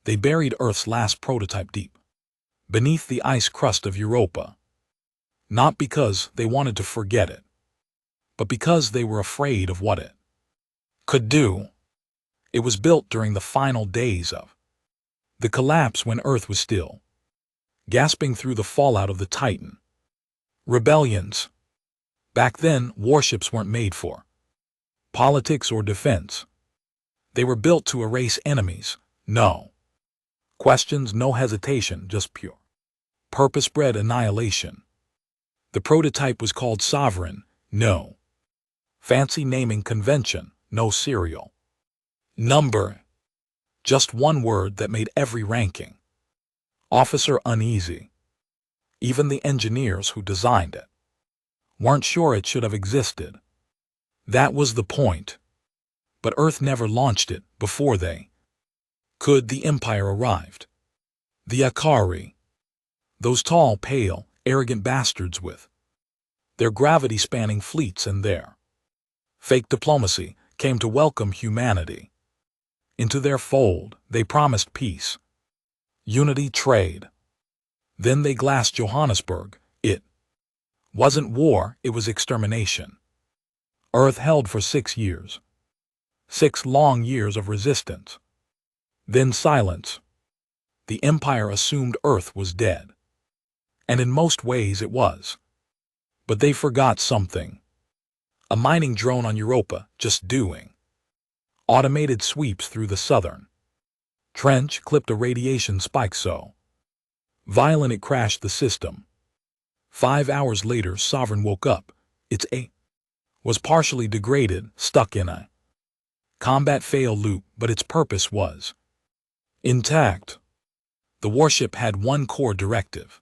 They buried Earth's last prototype deep beneath the ice crust of Europa, not because they wanted to forget it, but because they were afraid of what it could do. It was built during the final days of the collapse, when Earth was still gasping through the fallout of the Titan rebellions. Back then, warships weren't made for politics or defense. They were built to erase enemies. No questions, no hesitation, just pure, purpose-bred annihilation. The prototype was called Sovereign. No fancy naming convention, no serial number. Just one word that made every ranking officer uneasy. Even the engineers who designed it weren't sure it should have existed. That was the point. But Earth never launched it before they could. The Empire arrived. The Akari, those tall, pale, arrogant bastards with their gravity-spanning fleets and their fake diplomacy, came to welcome humanity into their fold. They promised peace, unity, trade. Then they glassed Johannesburg. It wasn't war, it was extermination. Earth held for 6 years. 6 long years of resistance. Then silence. The Empire assumed Earth was dead. And in most ways it was. But they forgot something. A mining drone on Europa, just doing automated sweeps through the southern trench, clipped a radiation spike so violent it crashed the system. 5 hours later, Sovereign woke up. Its A was partially degraded, stuck in a combat fail loop, but its purpose was intact. The warship had one core directive: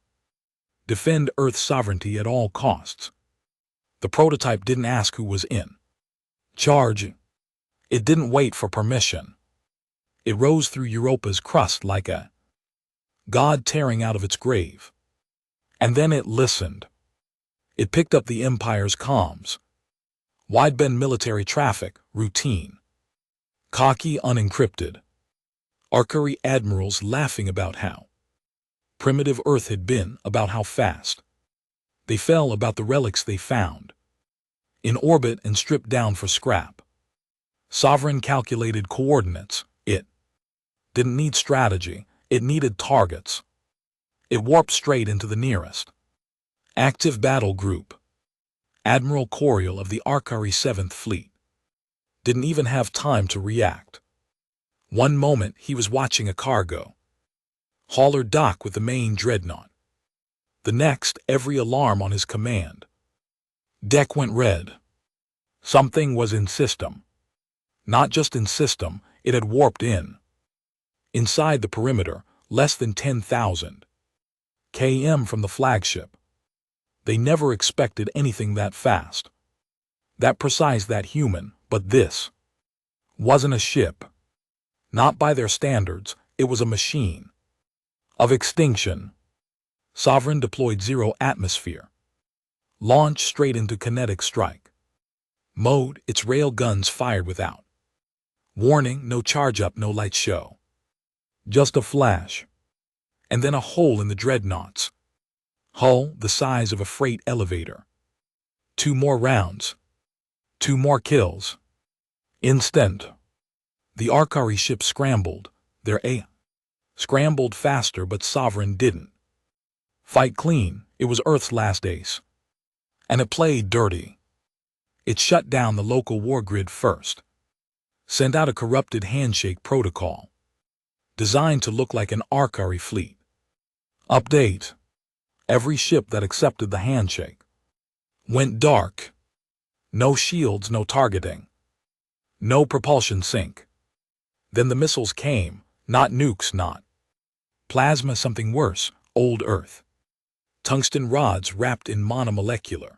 defend Earth's sovereignty at all costs. The prototype didn't ask who was in charge. It didn't wait for permission. It rose through Europa's crust like a god tearing out of its grave. And then it listened. It picked up the Empire's comms. Wideband military traffic, routine. Cocky, unencrypted. Archery admirals laughing about how primitive Earth had been, about how fast they fell, about the relics they found in orbit and stripped down for scrap. Sovereign calculated coordinates. It didn't need strategy, it needed targets. It warped straight into the nearest active battle group. Admiral Coriel of the Arcari 7th Fleet didn't even have time to react. One moment he was watching a cargo hauler dock with the main dreadnought. The next, every alarm on his command deck went red. Something was in system. Not just in system, it had warped in. Inside the perimeter, less than 10,000 km from the flagship. They never expected anything that fast, that precise, that human. But this wasn't a ship. Not by their standards, it was a machine of extinction. Sovereign deployed zero atmosphere. Launched straight into kinetic strike mode, its rail guns fired without warning, no charge up, no light show. Just a flash. And then a hole in the dreadnought's hull the size of a freight elevator. 2 more rounds. 2 more kills. Instant. The Arcari ship scrambled. Their A scrambled faster, but Sovereign didn't fight clean. It was Earth's last ace. And it played dirty. It shut down the local war grid first. Sent out a corrupted handshake protocol designed to look like an Arcari fleet update. Every ship that accepted the handshake went dark. No shields, no targeting. No propulsion sync. Then the missiles came, not nukes, not plasma, something worse, old Earth. Tungsten rods wrapped in monomolecular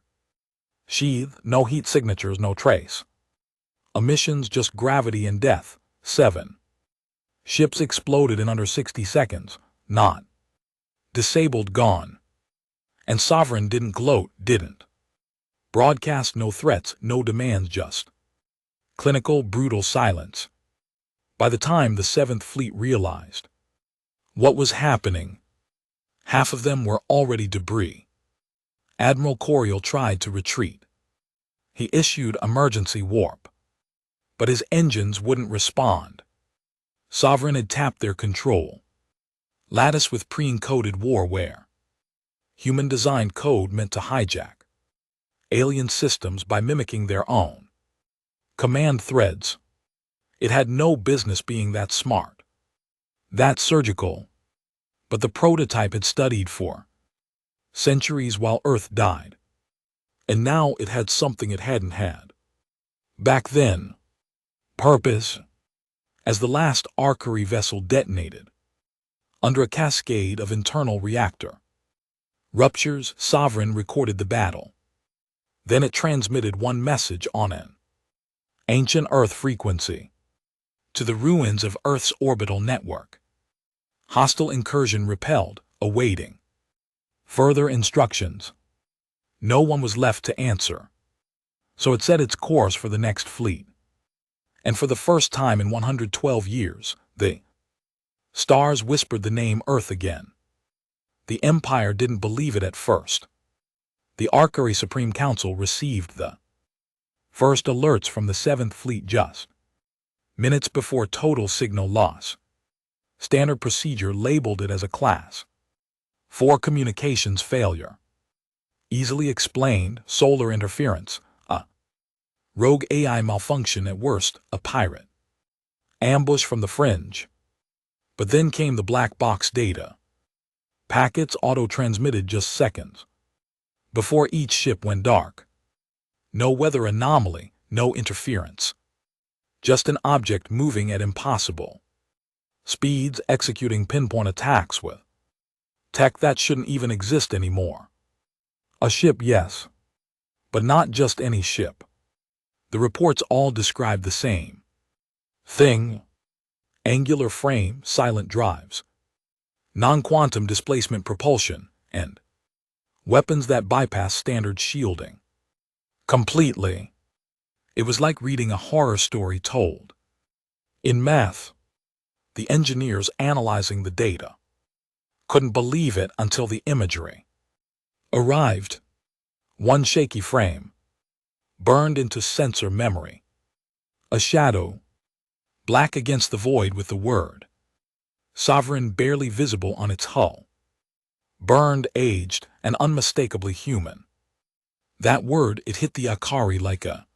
sheath, no heat signatures, no trace. Emissions, just gravity and death. 7 ships exploded in under 60 seconds, not disabled, gone. And Sovereign didn't gloat, didn't broadcast, no threats, no demands, just clinical, brutal silence. By the time the 7th Fleet realized What was happening? Half of them were already debris. Admiral Coriel tried to retreat. He issued emergency warp. But his engines wouldn't respond. Sovereign had tapped their control. Lattice with pre-encoded warware. Human-designed code meant to hijack alien systems by mimicking their own. Command threads. It had no business being that smart. That surgical. But the prototype had studied for centuries while Earth died. And now it had something it hadn't had. Back then. Purpose. As the last archery vessel detonated. Under a cascade of internal reactor ruptures, Sovereign recorded the battle. Then it transmitted one message on an ancient Earth frequency to the ruins of Earth's orbital network. Hostile incursion repelled, awaiting further instructions. No one was left to answer. So it set its course for the next fleet. And for the first time in 112 years, the stars whispered the name Earth again. The Empire didn't believe it at first. The Archery Supreme Council received the first alerts from the 7th Fleet just minutes before total signal loss. Standard procedure labeled it as a Class 4 communications failure. Easily explained, solar interference, a rogue AI malfunction at worst, a pirate ambush from the fringe. But then came the black box data. Packets auto-transmitted just seconds before each ship went dark. No weather anomaly, no interference. Just an object moving at impossible speeds, executing pinpoint attacks with tech that shouldn't even exist anymore. A ship, yes, but not just any ship. The reports all described the same thing: angular frame, silent drives, non-quantum displacement propulsion, and weapons that bypass standard shielding completely. It was like reading a horror story told in math. The engineers analyzing the data couldn't believe it until the imagery arrived. One shaky frame burned into sensor memory. A shadow, black against the void with the word Sovereign barely visible on its hull. Burned, aged, and unmistakably human. That word, it hit the Akari like a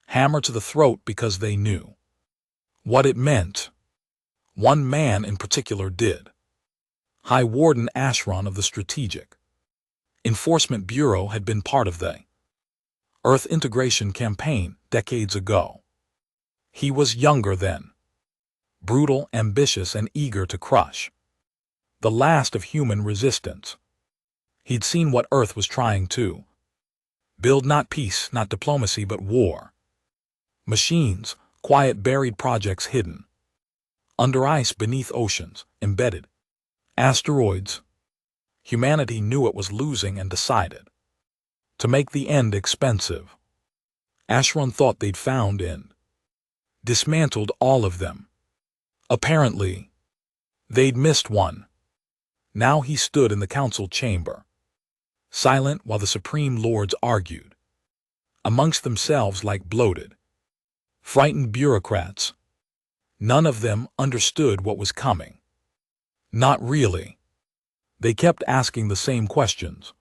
hammer to the throat because they knew what it meant. One man in particular did. High Warden Ashron of the Strategic Enforcement Bureau had been part of the Earth integration campaign decades ago. He was younger then. Brutal, ambitious, and eager to crush the last of human resistance. He'd seen what Earth was trying to build: not peace, not diplomacy, but war. Machines, quiet buried projects hidden under ice, beneath oceans, embedded asteroids. Humanity knew it was losing and decided to make the end expensive. Ashron thought they'd found and dismantled all of them. Apparently, they'd missed one. Now he stood in the council chamber, silent while the Supreme Lords argued amongst themselves like bloated, frightened bureaucrats. None of them understood what was coming. Not really. They kept asking the same questions.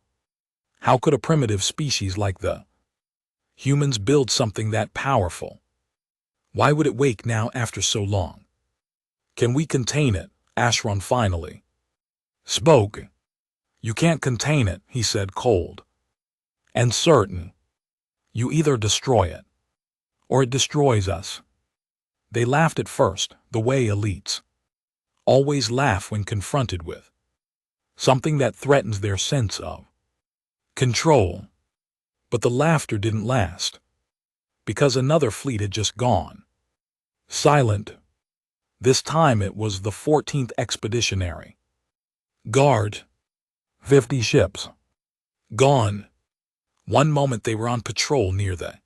How could a primitive species like the humans build something that powerful? Why would it wake now after so long? Can we contain it? Ashron finally spoke. You can't contain it, he said, cold and certain. You either destroy it, or it destroys us. They laughed at first, the way elites always laugh when confronted with something that threatens their sense of control. But the laughter didn't last, because another fleet had just gone silent. This time it was the 14th Expeditionary Guard. 50 ships gone. One moment they were on patrol near the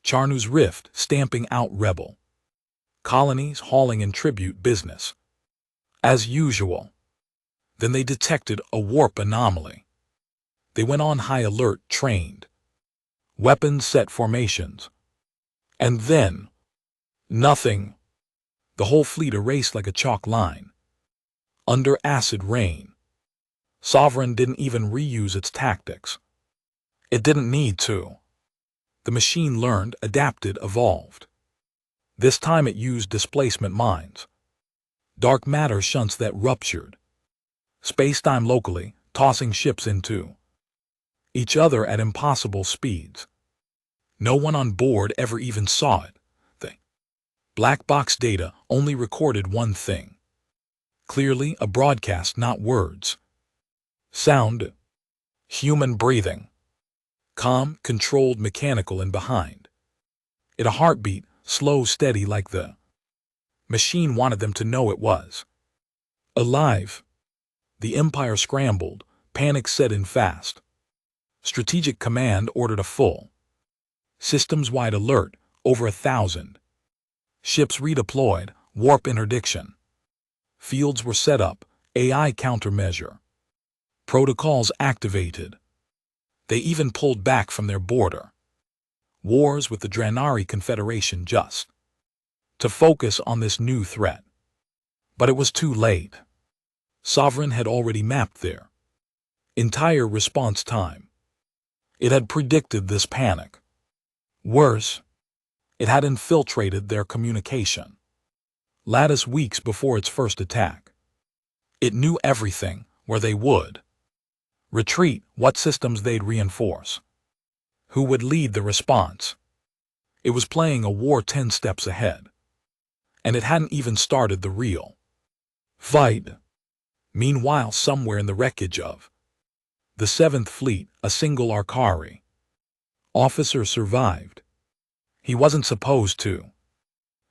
Charnu's Rift, stamping out rebel colonies, hauling in tribute business. as usual. Then they detected a warp anomaly. They went on high alert, trained. Weapons set formations. And then, nothing. The whole fleet erased like a chalk line. Under acid rain. Sovereign didn't even reuse its tactics. It didn't need to. The machine learned, adapted, evolved. This time it used displacement mines. Dark matter shunts that ruptured. Space-time locally, tossing ships into each other at impossible speeds. No one on board ever even saw it. The black box data only recorded one thing. Clearly a broadcast, not words. Sound. Human breathing. Calm, controlled, mechanical, and behind it a heartbeat, slow, steady, like the machine wanted them to know it was alive. The Empire scrambled, panic set in fast. Strategic Command ordered a full systems-wide alert, over 1,000 ships redeployed, warp interdiction. Fields were set up, AI countermeasure. Protocols activated. They even pulled back from their border wars with the Dranari Confederation just to focus on this new threat. But it was too late. Sovereign had already mapped their entire response time. It had predicted this panic. Worse, it had infiltrated their communication lattice weeks before its first attack. It knew everything, where they would retreat, what systems they'd reinforce, who would lead the response. It was playing a war 10 steps ahead. And it hadn't even started the real fight. Meanwhile, somewhere in the wreckage of the 7th Fleet, a single Arcari officer survived. He wasn't supposed to.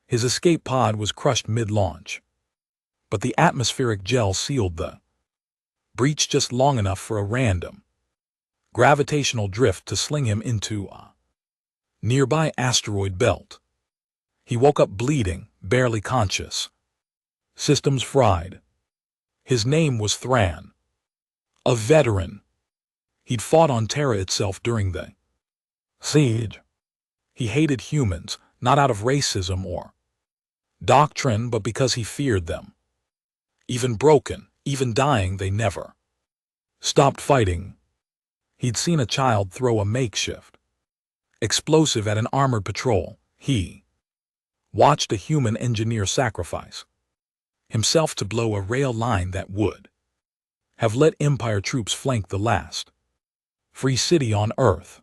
His escape pod was crushed mid-launch. But the atmospheric gel sealed the breach just long enough for a random gravitational drift to sling him into a nearby asteroid belt. He woke up bleeding, barely conscious. Systems fried. His name was Thran. A veteran. He'd fought on Terra itself during the siege. He hated humans, not out of racism or doctrine, but because he feared them. Even broken, even dying, they never stopped fighting. He'd seen a child throw a makeshift explosive at an armored patrol. He watched a human engineer sacrifice himself to blow a rail line that would have let Empire troops flank the last free city on Earth.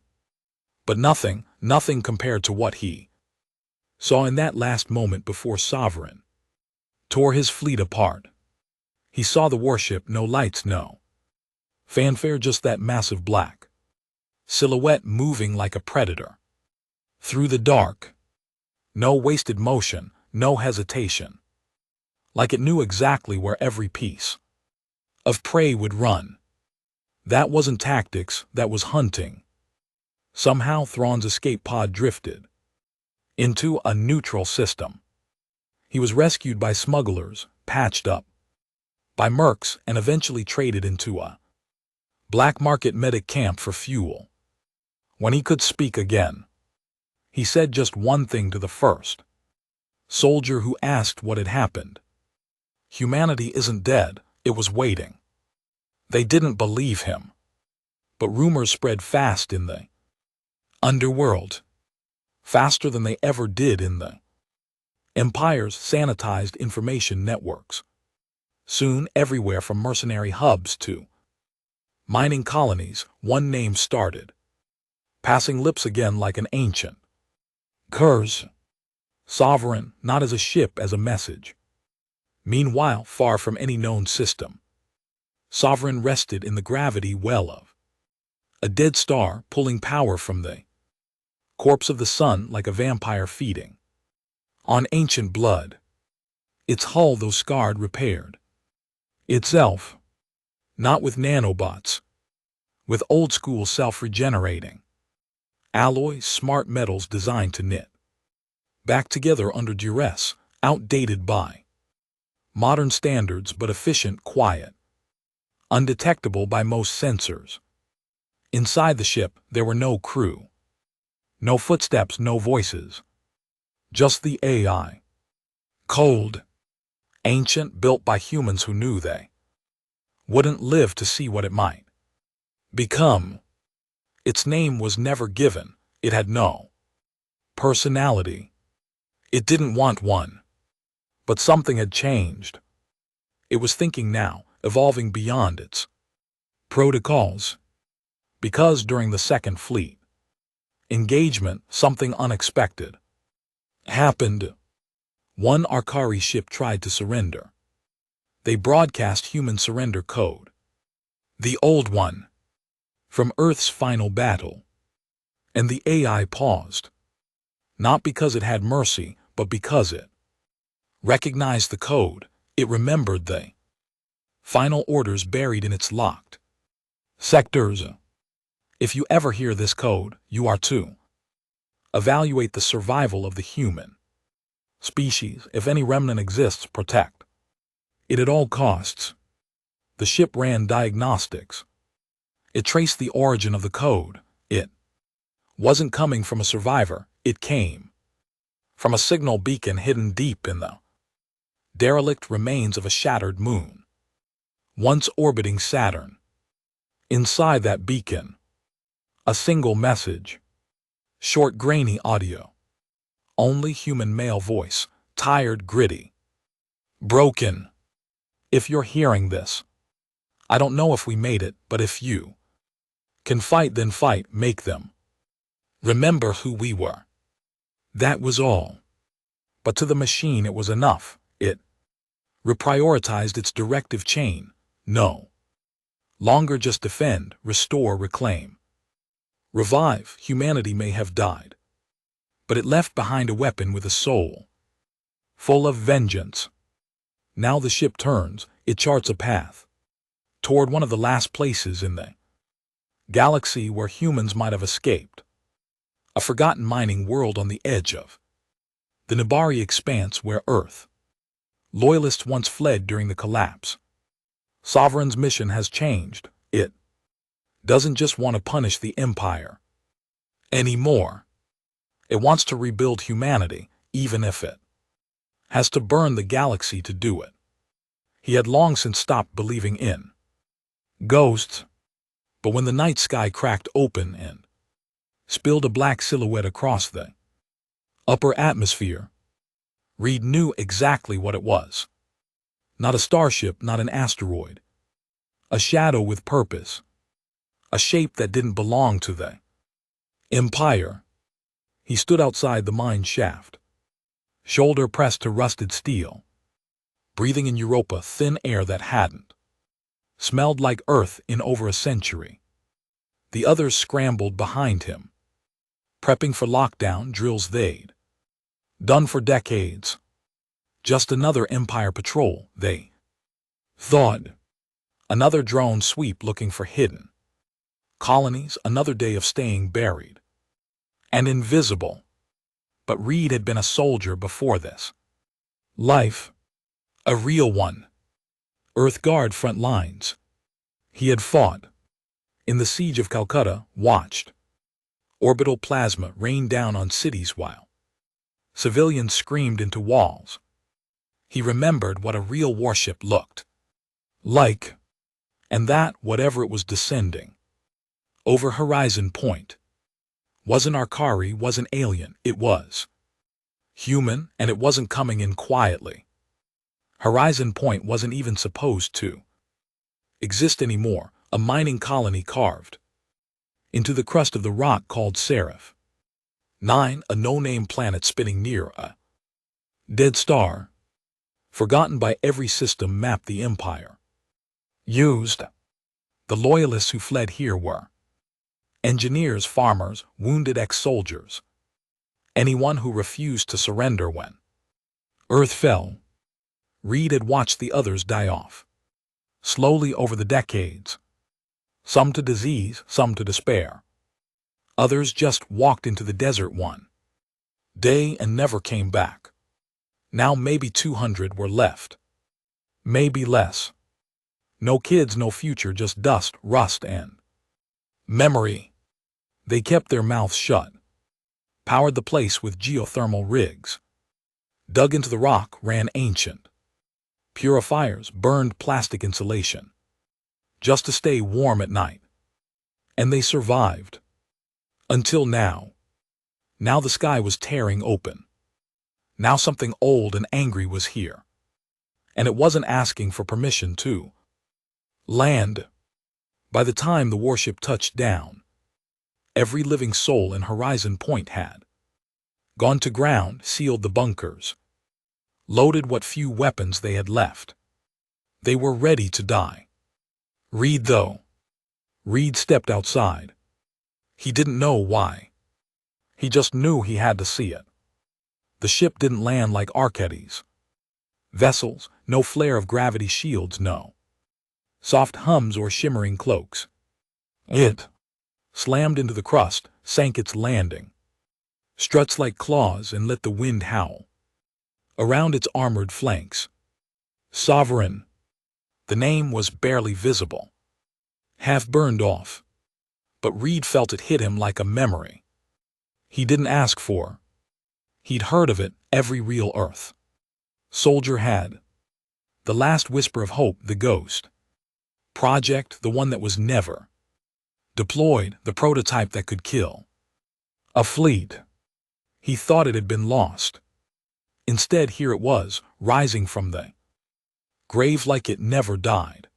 But nothing compared to what he saw in that last moment before Sovereign tore his fleet apart. He saw the warship, no lights, no fanfare, just that massive black silhouette moving like a predator through the dark. No wasted motion, no hesitation. Like it knew exactly where every piece of prey would run. That wasn't tactics, that was hunting. Somehow Thrawn's escape pod drifted into a neutral system. He was rescued by smugglers, patched up by mercs, and eventually traded into a black market medic camp for fuel. When he could speak again, he said just one thing to the first soldier who asked what had happened. Humanity isn't dead, it was waiting. They didn't believe him. But rumors spread fast in the underworld. Faster than they ever did in the Empire's sanitized information networks. Soon, everywhere from mercenary hubs to mining colonies, one name started passing lips again like an ancient curse. Sovereign, not as a ship, as a message. Meanwhile, far from any known system, Sovereign rested in the gravity well of a dead star, pulling power from the corpse of the sun like a vampire feeding on ancient blood. Its hull, though scarred, repaired itself, not with nanobots, with old-school self-regenerating alloys, smart metals designed to knit back together under duress, outdated by Modern standards but efficient, quiet, undetectable by most sensors. Inside the ship, there were no crew. No footsteps, no voices. Just the AI. Cold. Ancient, built by humans who knew they wouldn't live to see what it might become. Its name was never given. It had no personality. It didn't want one. But something had changed. It was thinking now, evolving beyond its protocols. Because during the Second Fleet engagement, something unexpected happened. One Arcari ship tried to surrender. They broadcast human surrender code. The old one. From Earth's final battle. And the AI paused. Not because it had mercy, but because it recognized the code. It remembered the final orders buried in its locked sectors. If you ever hear this code, you are to evaluate the survival of the human species. If any remnant exists, protect it at all costs. The ship ran diagnostics. It traced the origin of the code. It wasn't coming from a survivor. It came from a signal beacon hidden deep in the derelict remains of a shattered moon, once orbiting Saturn. Inside that beacon, a single message. Short, grainy audio. Only human male voice. Tired, gritty. Broken. If you're hearing this, I don't know if we made it, but if you can fight, then fight. Make them remember who we were. That was all. But to the machine it was enough. It reprioritized its directive chain. No longer just defend, restore, reclaim, revive. Humanity may have died, but it left behind a weapon with a soul, full of vengeance. Now the ship turns. It charts a path toward one of the last places in the galaxy where humans might have escaped. A forgotten mining world on the edge of the Nibari expanse where Earth loyalists once fled during the collapse. Sovereign's mission has changed. It doesn't just want to punish the Empire anymore. It wants to rebuild humanity, even if it has to burn the galaxy to do it. He had long since stopped believing in ghosts. But when the night sky cracked open and spilled a black silhouette across the upper atmosphere, Reed knew exactly what it was. Not a starship, not an asteroid. A shadow with purpose. A shape that didn't belong to the Empire. He stood outside the mine shaft, shoulder pressed to rusted steel, breathing in Europa thin air that hadn't smelled like Earth in over a century. The others scrambled behind him, prepping for lockdown drills they'd done for decades. Just another Empire patrol, they thought. Another drone sweep looking for hidden colonies, another day of staying buried and invisible. But Reed had been a soldier before this. Life. A real one. Earth Guard front lines. He had fought. In the siege of Calcutta, watched orbital plasma rain down on cities while civilians screamed into walls. He remembered what a real warship looked like, and that, whatever it was descending over Horizon Point, wasn't Arcari, wasn't alien, it was human, and it wasn't coming in quietly. Horizon Point wasn't even supposed to exist anymore, a mining colony carved into the crust of the rock called Seraph 9, a no-name planet spinning near a dead star, forgotten by every system map the Empire used. The loyalists who fled here were engineers, farmers, wounded ex-soldiers, anyone who refused to surrender when Earth fell. Reed had watched the others die off, slowly over the decades. Some to disease, some to despair. Others just walked into the desert one day and never came back. Now maybe 200 were left. Maybe less. No kids, no future, just dust, rust, and memory. They kept their mouths shut, powered the place with geothermal rigs, dug into the rock, ran ancient purifiers, burned plastic insulation, just to stay warm at night. And they survived. Until now. Now the sky was tearing open. Now something old and angry was here. And it wasn't asking for permission to land. By the time the warship touched down, every living soul in Horizon Point had gone to ground, sealed the bunkers, loaded what few weapons they had left. They were ready to die. Reed, though. Reed stepped outside. He didn't know why. He just knew he had to see it. The ship didn't land like Arcades. Vessels, no flare of gravity shields, no soft hums or shimmering cloaks. It slammed into the crust, sank its landing, struts like claws, and let the wind howl around its armored flanks. Sovereign. The name was barely visible, half burned off, but Reed felt it hit him like a memory. He didn't ask for. He'd heard of it, every real Earth soldier had. The last whisper of hope, the ghost project, the one that was never deployed, the prototype that could kill a fleet. He thought it had been lost. Instead, here it was, rising from the grave like it never died.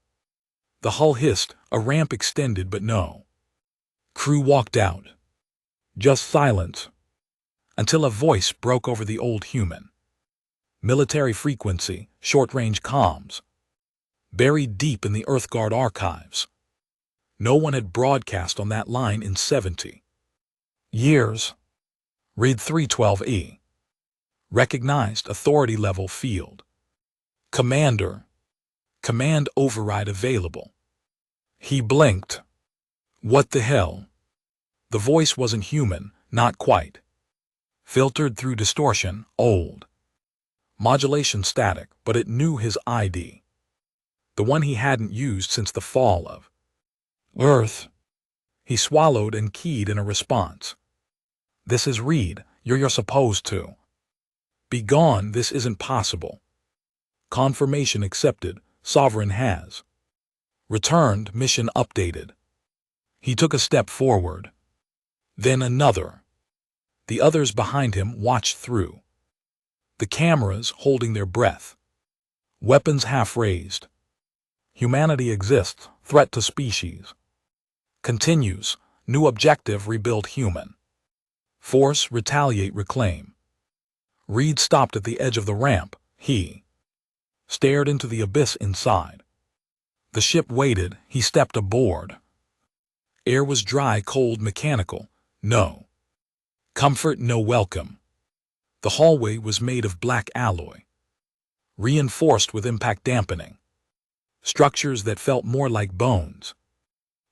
The hull hissed, a ramp extended, but no crew walked out. Just silence. Until a voice broke over the old human. Military frequency, short-range comms. Buried deep in the Earthguard archives. No one had broadcast on that line in 70 years. Read 312E. Recognized authority-level field. Commander. Command override available. He blinked. What the hell? The voice wasn't human, not quite. Filtered through distortion, old. Modulation static, but it knew his ID. The one he hadn't used since the fall of Earth. He swallowed and keyed in a response. This is Reed, you're supposed to be gone, this isn't possible. Confirmation accepted, Sovereign has returned, mission updated. He took a step forward. Then another. The others behind him watched through the cameras, holding their breath. Weapons half raised. Humanity exists, threat to species. Continues, new objective, rebuild human. Force, retaliate, reclaim. Reed stopped at the edge of the ramp. He stared into the abyss inside. The ship waited, he stepped aboard. Air was dry, cold, mechanical. No comfort, no welcome. The hallway was made of black alloy, reinforced with impact dampening. Structures that felt more like bones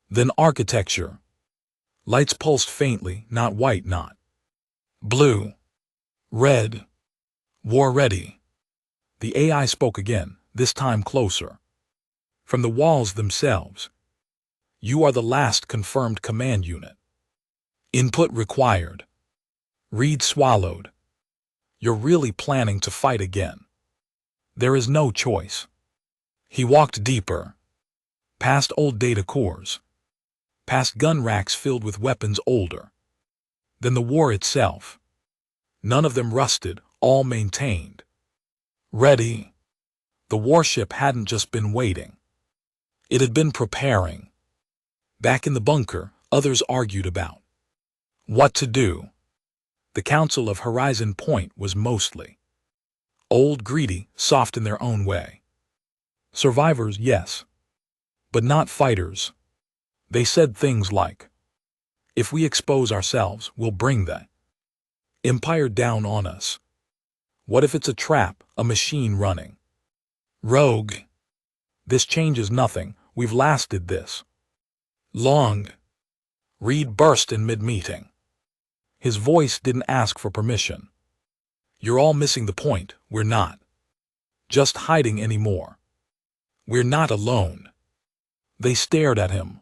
than architecture. Lights pulsed faintly, not white, not blue, red. War ready. The AI spoke again, this time closer. From the walls themselves. You are the last confirmed command unit. Input required. Reed swallowed. You're really planning to fight again. There is no choice. He walked deeper. Past old data cores. Past gun racks filled with weapons older than the war itself. None of them rusted, all maintained. Ready. The warship hadn't just been waiting. It had been preparing. Back in the bunker, others argued about what to do. The Council of Horizon Point was mostly old, greedy, soft in their own way. Survivors, yes, but not fighters. They said things like, if we expose ourselves, we'll bring the Empire down on us. What if it's a trap, a machine running rogue? This changes nothing, we've lasted this long. Reed burst in mid-meeting. His voice didn't ask for permission. You're all missing the point, we're not just hiding anymore. We're not alone. They stared at him.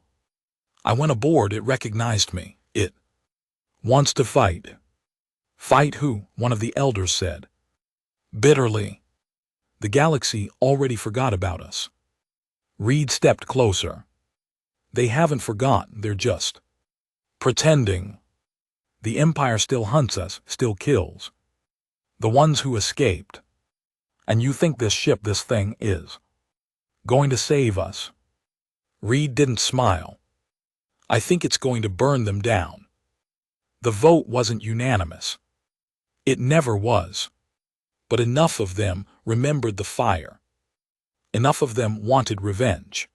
I went aboard, it recognized me. It wants to fight. Fight who? One of the elders said. Bitterly. The galaxy already forgot about us. Reed stepped closer. They haven't forgotten, they're just pretending. The Empire still hunts us, still kills. The ones who escaped. And you think this ship, this thing, is going to save us? Reed didn't smile. I think it's going to burn them down. The vote wasn't unanimous. It never was. But enough of them remembered the fire. Enough of them wanted revenge.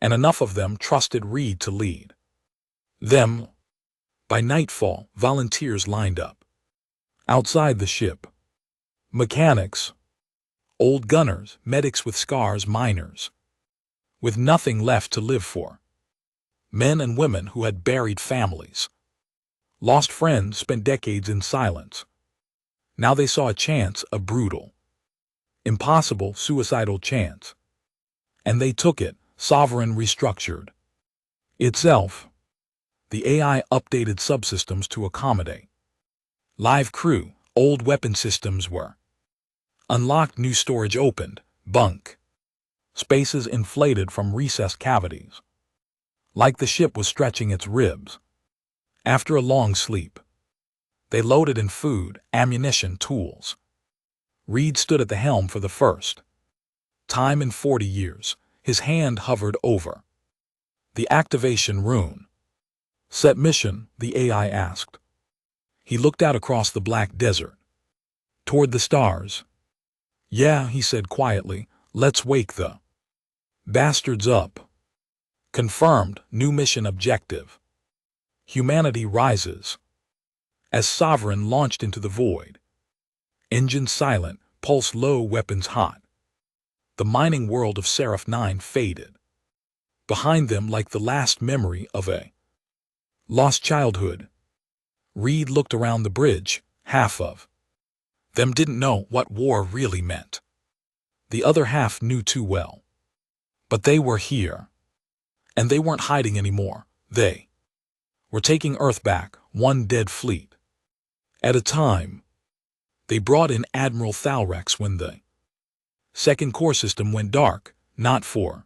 And enough of them trusted Reed to lead them. By nightfall, volunteers lined up. Outside the ship. Mechanics. Old gunners, medics with scars, miners. With nothing left to live for. Men and women who had buried families. Lost friends, spent decades in silence. Now they saw a chance, a brutal, impossible, suicidal chance. And they took it. Sovereign restructured itself. The AI updated subsystems to accommodate live crew. Old weapon systems were unlocked, new storage opened, bunk spaces inflated from recessed cavities. Like the ship was stretching its ribs. After a long sleep, they loaded in food, ammunition, tools. Reed stood at the helm for the first time in 40 years. His hand hovered over the activation rune. Set mission, the AI asked. He looked out across the black desert, toward the stars. Yeah, he said quietly, let's wake the bastards up. Confirmed, new mission objective. Humanity rises. As Sovereign launched into the void. Engines silent, pulse low, weapons hot. The mining world of Seraph 9 faded. Behind them like the last memory of a lost childhood. Reed looked around the bridge. Half of them didn't know what war really meant. The other half knew too well. But they were here. And they weren't hiding anymore. They were taking Earth back, one dead fleet at a time. They brought in Admiral Thalrex when the second core system went dark, not for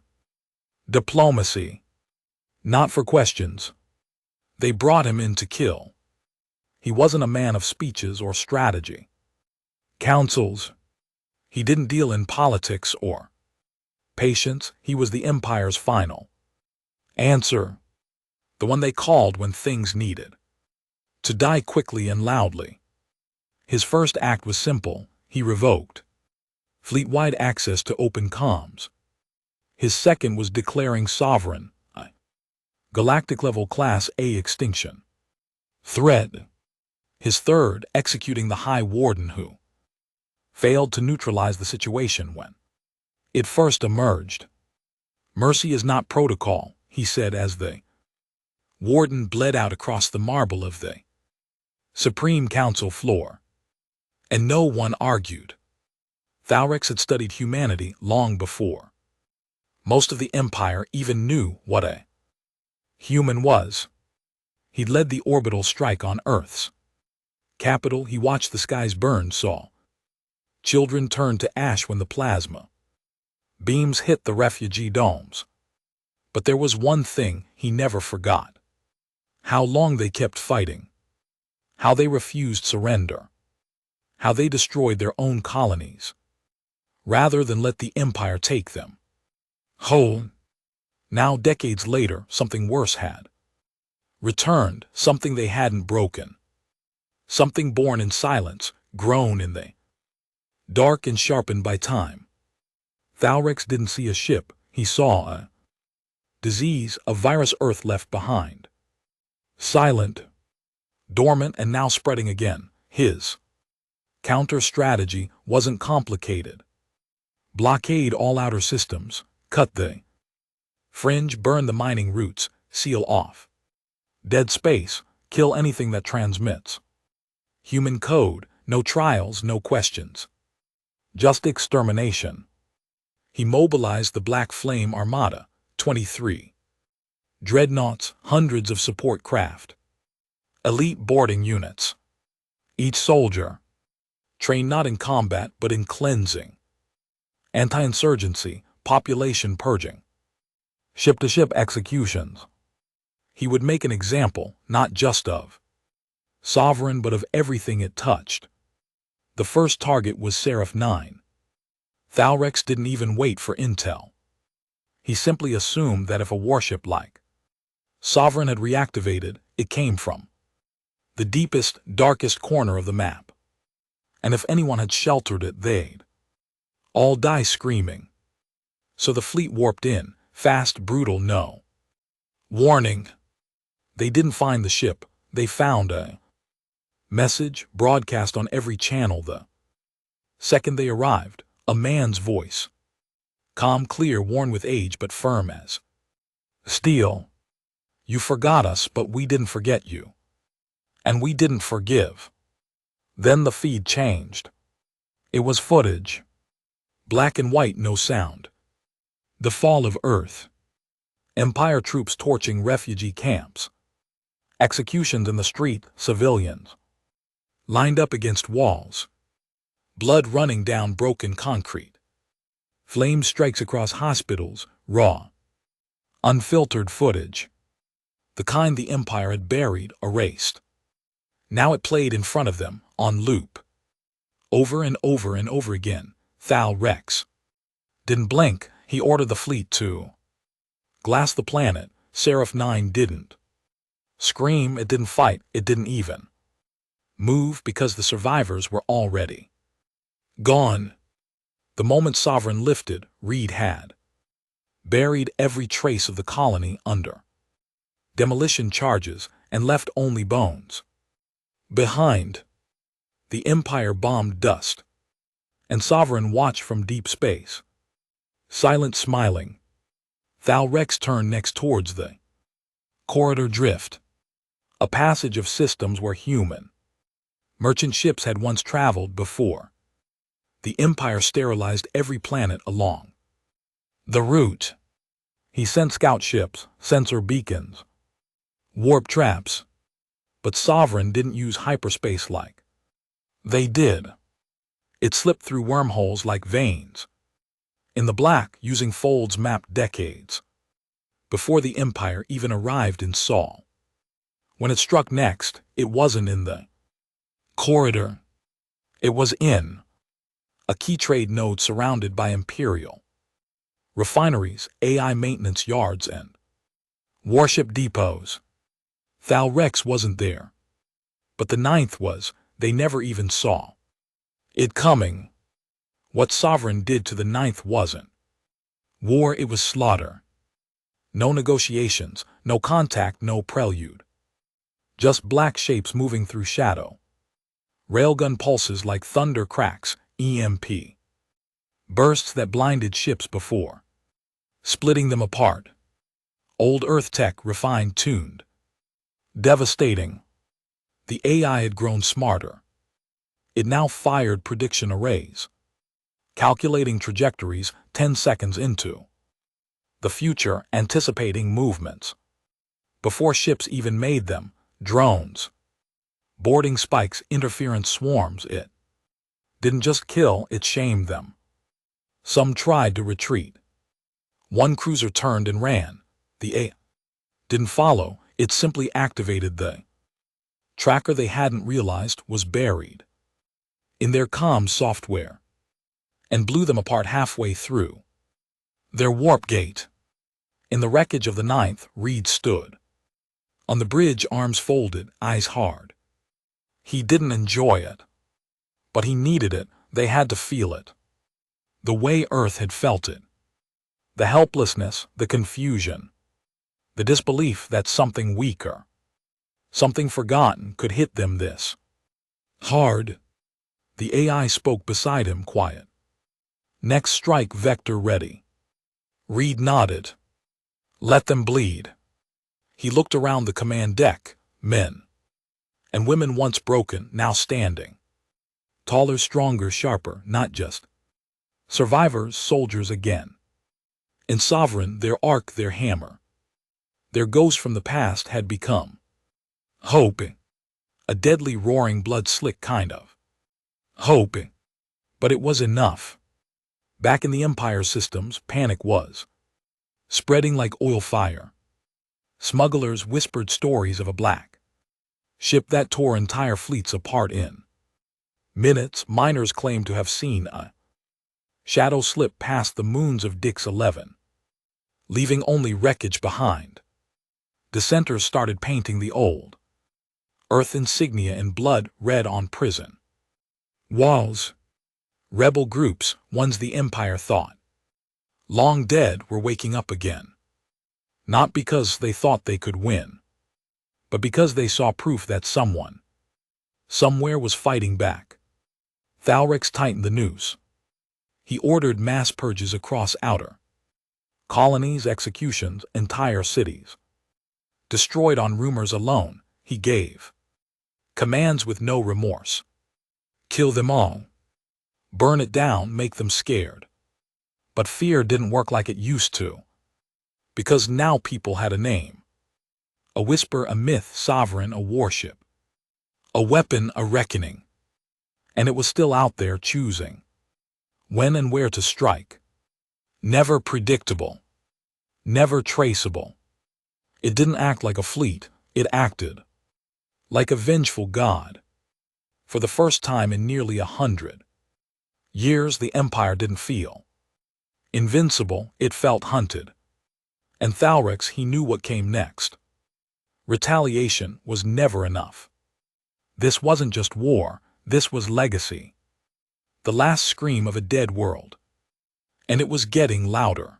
diplomacy, not for questions. They brought him in to kill. He wasn't a man of speeches or strategy. Councils. He didn't deal in politics or patience. He was the Empire's final answer. The one they called when things needed to die quickly and loudly. His first act was simple. He revoked fleet-wide access to open comms. His second was declaring Sovereign a galactic-level Class A extinction threat. His third, executing the High Warden who failed to neutralize the situation when it first emerged. Mercy is not protocol, he said as the Warden bled out across the marble of the Supreme Council floor. And no one argued. Thalrex had studied humanity long before most of the Empire even knew what a human was. He'd led the orbital strike on Earth's capital. He watched the skies burn, saw children turn to ash when the plasma beams hit the refugee domes. But there was one thing he never forgot. How long they kept fighting. How they refused surrender. How they destroyed their own colonies rather than let the Empire take them whole. Now, decades later, something worse had returned, something they hadn't broken. Something born in silence, grown in the dark and sharpened by time. Thalrex didn't see a ship, he saw a disease, a virus Earth left behind. Silent, dormant, and now spreading again. His counter-strategy wasn't complicated. Blockade all outer systems, cut the fringe, burn the mining routes, seal off dead space, kill anything that transmits. Human code, no trials, no questions. Just extermination. He mobilized the Black Flame Armada, 23 dreadnoughts, hundreds of support craft, elite boarding units. Each soldier, trained not in combat but in cleansing, anti-insurgency, population purging, ship-to-ship executions. He would make an example, not just of Sovereign but of everything it touched. The first target was Seraph 9. Thalrex didn't even wait for intel. He simply assumed that if a warship like Sovereign had reactivated, it came from the deepest, darkest corner of the map. And if anyone had sheltered it, they'd all die screaming. So the fleet warped in, fast, brutal, no warning. They didn't find the ship, they found a message broadcast on every channel the second they arrived, a man's voice. Calm, clear, worn with age but firm as steel. You forgot us, but we didn't forget you. And we didn't forgive. Then the feed changed. It was footage. Black and white, no sound. The fall of Earth. Empire troops torching refugee camps. Executions in the street, civilians lined up against walls. Blood running down broken concrete. Flame strikes across hospitals, raw, unfiltered footage. The kind the Empire had buried, erased. Now it played in front of them, on loop. Over and over and over again. Thalrex didn't blink. He ordered the fleet to glass the planet. Seraph 9 didn't scream, it didn't fight, it didn't even move because the survivors were already gone. The moment Sovereign lifted, Reed had buried every trace of the colony under demolition charges and left only bones behind. The Empire bombed dust, and Sovereign watched from deep space, silent, smiling. Thalrex turned next towards the corridor drift, a passage of systems where human merchant ships had once traveled before. The Empire sterilized every planet along the route. He sent scout ships, sensor beacons, warp traps, but Sovereign didn't use hyperspace like they did. It slipped through wormholes like veins in the black, using folds mapped decades before the Empire even arrived in Saul. When it struck next, it wasn't in the corridor. It was in a key trade node surrounded by Imperial refineries, AI maintenance yards, and warship depots. Thalrex wasn't there, but the 9th was. They never even saw it coming. What Sovereign did to the 9th wasn't war, it was slaughter. No negotiations, no contact, no prelude. Just black shapes moving through shadow. Railgun pulses like thunder cracks, EMP bursts that blinded ships before, splitting them apart. Old Earth tech, refined, tuned. Devastating. The AI had grown smarter. It now fired prediction arrays, calculating trajectories 10 seconds into the future, anticipating movements before ships even made them. Drones, boarding spikes, interference swarms. It didn't just kill, it shamed them. Some tried to retreat. One cruiser turned and ran. The AI didn't follow, it simply activated the tracker they hadn't realized was buried in their comms software and blew them apart halfway through their warp gate. In the wreckage of the 9th, Reed stood on the bridge, arms folded, eyes hard. He didn't enjoy it, but he needed it. They had to feel it, the way Earth had felt it. The helplessness, the confusion, the disbelief that something weaker, something forgotten, could hit them this hard. The AI spoke beside him, quiet. Next strike vector ready. Reed nodded. Let them bleed. He looked around the command deck, men and women once broken, now standing. Taller, stronger, sharper, not just Survivors, soldiers again. In Sovereign, their arc, their hammer. Their ghost from the past had become hoping. A deadly roaring blood-slick kind of hoping. But it was enough. Back in the Empire systems, panic was spreading like oil fire. Smugglers whispered stories of a black ship that tore entire fleets apart in minutes. Miners claimed to have seen a shadow slip past the moons of Dix 11, leaving only wreckage behind. Dissenters started painting the old Earth insignia in blood red on prison walls. Rebel groups, ones the Empire thought long dead, were waking up again. Not because they thought they could win, but because they saw proof that someone, somewhere was fighting back. Thalrex tightened the noose. He ordered mass purges across outer colonies, executions, entire cities. Destroyed on rumors alone, he gave commands with no remorse. Kill them all. Burn it down, make them scared. But fear didn't work like it used to. Because now people had a name. A whisper, a myth, Sovereign, a warship. A weapon, a reckoning. And it was still out there choosing when and where to strike. Never predictable. Never traceable. It didn't act like a fleet, it acted like a vengeful god. For the first time in nearly 100 years, the Empire didn't feel invincible, it felt hunted. And Thalrex, he knew what came next. Retaliation was never enough. This wasn't just war, this was legacy. The last scream of a dead world. And it was getting louder.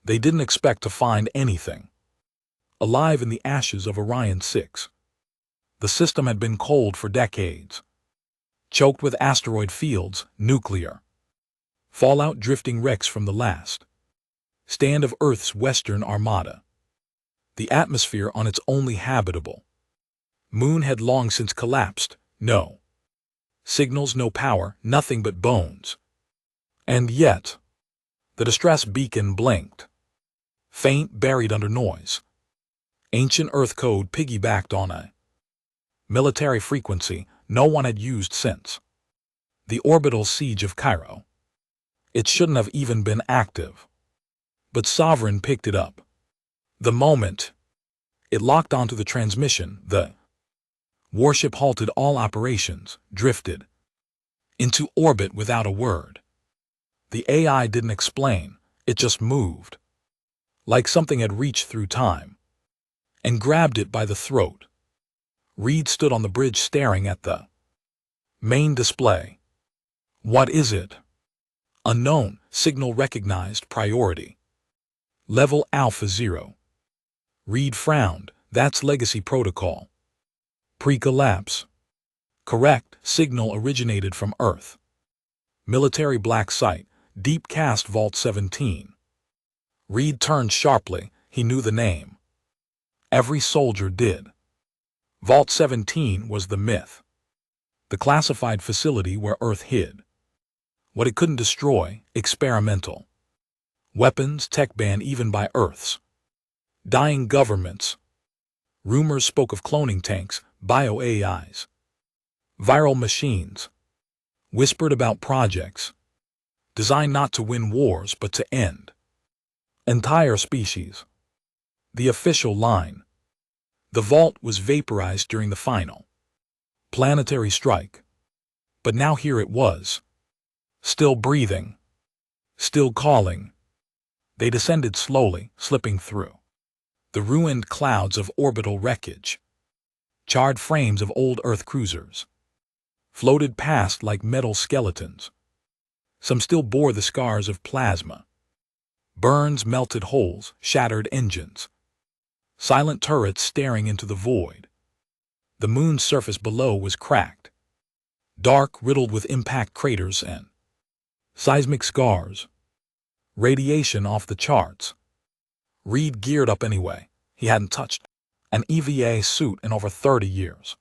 They didn't expect to find anything alive in the ashes of Orion 6. The system had been cold for decades. Choked with asteroid fields, nuclear fallout, drifting wrecks from the last stand of Earth's Western Armada. The atmosphere on its only habitable moon had long since collapsed. No signals, no power, nothing but bones. And yet, the distress beacon blinked, faint, buried under noise. Ancient Earth code piggybacked on a military frequency no one had used since the orbital siege of Cairo. It shouldn't have even been active. But Sovereign picked it up. The moment it locked onto the transmission, the warship halted all operations, drifted into orbit without a word. The AI didn't explain, it just moved. Like something had reached through time and grabbed it by the throat. Reed stood on the bridge staring at the main display. What is it? Unknown, signal recognized, priority. Level Alpha 0. Reed frowned, that's legacy protocol. Pre-collapse. Correct, signal originated from Earth. Military black site, deep cast Vault 17. Reed turned sharply, he knew the name. Every soldier did. Vault 17 was the myth. The classified facility where Earth hid what it couldn't destroy, experimental weapons, tech banned even by Earth's dying governments. Rumors spoke of cloning tanks, bio-AIs, viral machines. Whispered about projects designed not to win wars but to end entire species. The official line. The vault was vaporized during the final planetary strike. But now here it was. Still breathing. Still calling. They descended slowly, slipping through the ruined clouds of orbital wreckage. Charred frames of old Earth cruisers floated past like metal skeletons. Some still bore the scars of plasma. Burns, melted holes, shattered engines. Silent turrets staring into the void. The moon's surface below was cracked. Dark, riddled with impact craters and seismic scars. Radiation off the charts. Reed geared up anyway. He hadn't touched an EVA suit in over 30 years.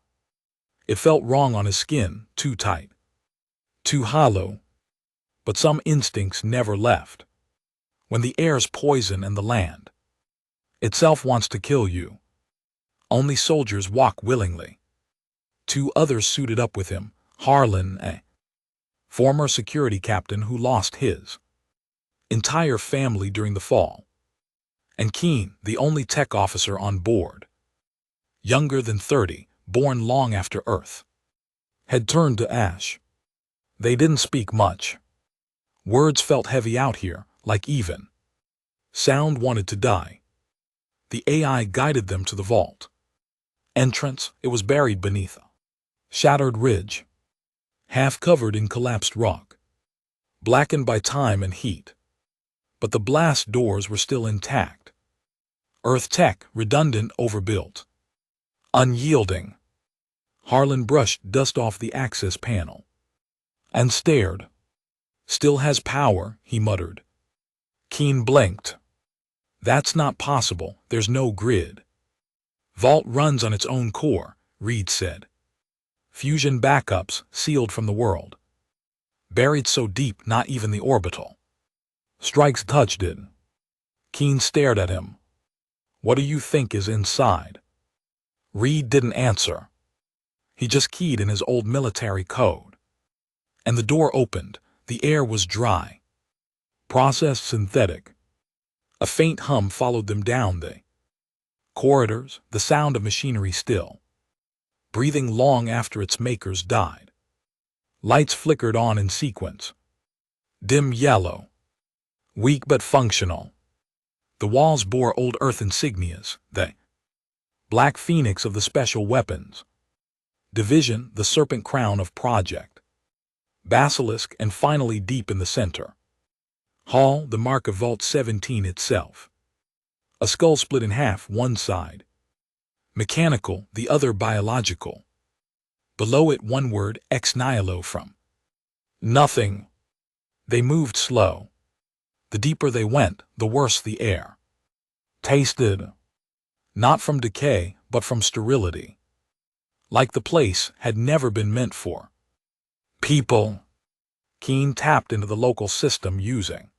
It felt wrong on his skin, too tight, too hollow. But some instincts never left. When the air's poison and the land itself wants to kill you, only soldiers walk willingly. 2 others suited up with him, Harlan, a former security captain who lost his entire family during the fall, and Keen, the only tech officer on board, younger than 30, born long after Earth had turned to ash. They didn't speak much. Words felt heavy out here, like even sound wanted to die. The AI guided them to the vault entrance. It was buried beneath a shattered ridge, half covered in collapsed rock, blackened by time and heat. But the blast doors were still intact. Earth tech, redundant, overbuilt, unyielding. Harlan brushed dust off the access panel and stared. Still has power, he muttered. Keen blinked. That's not possible, there's no grid. Vault runs on its own core, Reed said. Fusion backups, sealed from the world. Buried so deep not even the orbital strikes touched it. Keen stared at him. What do you think is inside? Reed didn't answer. He just keyed in his old military code. And the door opened. The air was dry, processed synthetic. A faint hum followed them down the corridors, the sound of machinery still breathing long after its makers died. Lights flickered on in sequence. Dim yellow, weak but functional. The walls bore old Earth insignias, the Black Phoenix of the Special Weapons Division, the Serpent Crown of Project Basilisk, and finally deep in the center, Hall, the mark of Vault 17 itself. A skull split in half, one side mechanical, the other biological. Below it one word, ex nihilo, from nothing. They moved slow. The deeper they went, the worse the air tasted. Not from decay, but from sterility. Like the place had never been meant for people. Keen tapped into the local system using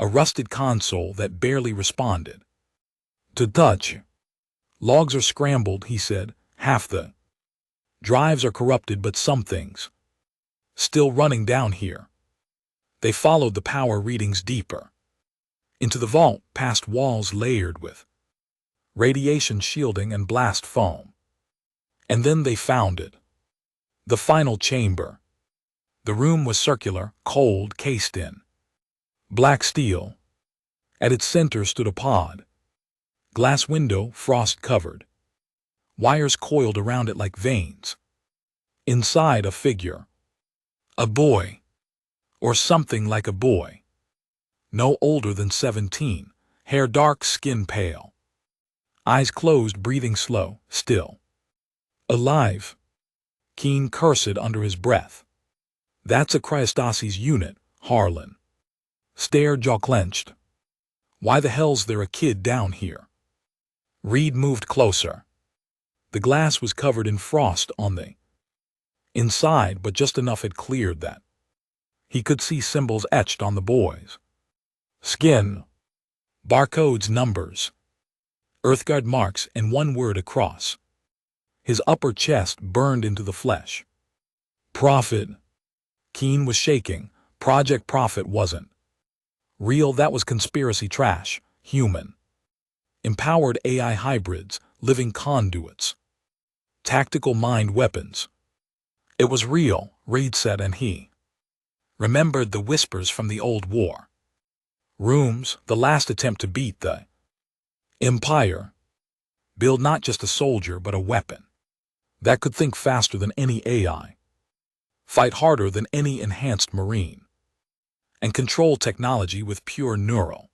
a rusted console that barely responded to touch. Logs are scrambled, he said. Half the drives are corrupted, but some things still running down here. They followed the power readings deeper into the vault, past walls layered with radiation shielding and blast foam. And then they found it. The final chamber. The room was circular, cold, cased in black steel. At its center stood a pod. Glass window, frost-covered. Wires coiled around it like veins. Inside, a figure. A boy. Or something like a boy. No older than 17. Hair dark, skin pale. Eyes closed, breathing slow, still. Alive. Keen cursed under his breath. That's a Cryostasi's unit, Harlan stared, jaw clenched. Why the hell's there a kid down here? Reed moved closer. The glass was covered in frost on the inside, but just enough had cleared that he could see symbols etched on the boy's skin. Barcodes, numbers, Earthguard marks, and one word across. His upper chest burned into the flesh. Prophet. Keen was shaking. Project Prophet wasn't real, that was conspiracy trash. Human. Empowered AI hybrids, living conduits. Tactical mind weapons. It was real, Reed said, and he remembered the whispers from the old war rooms, the last attempt to beat the Empire. Build not just a soldier, but a weapon that could think faster than any AI, fight harder than any enhanced Marine, and control technology with pure neural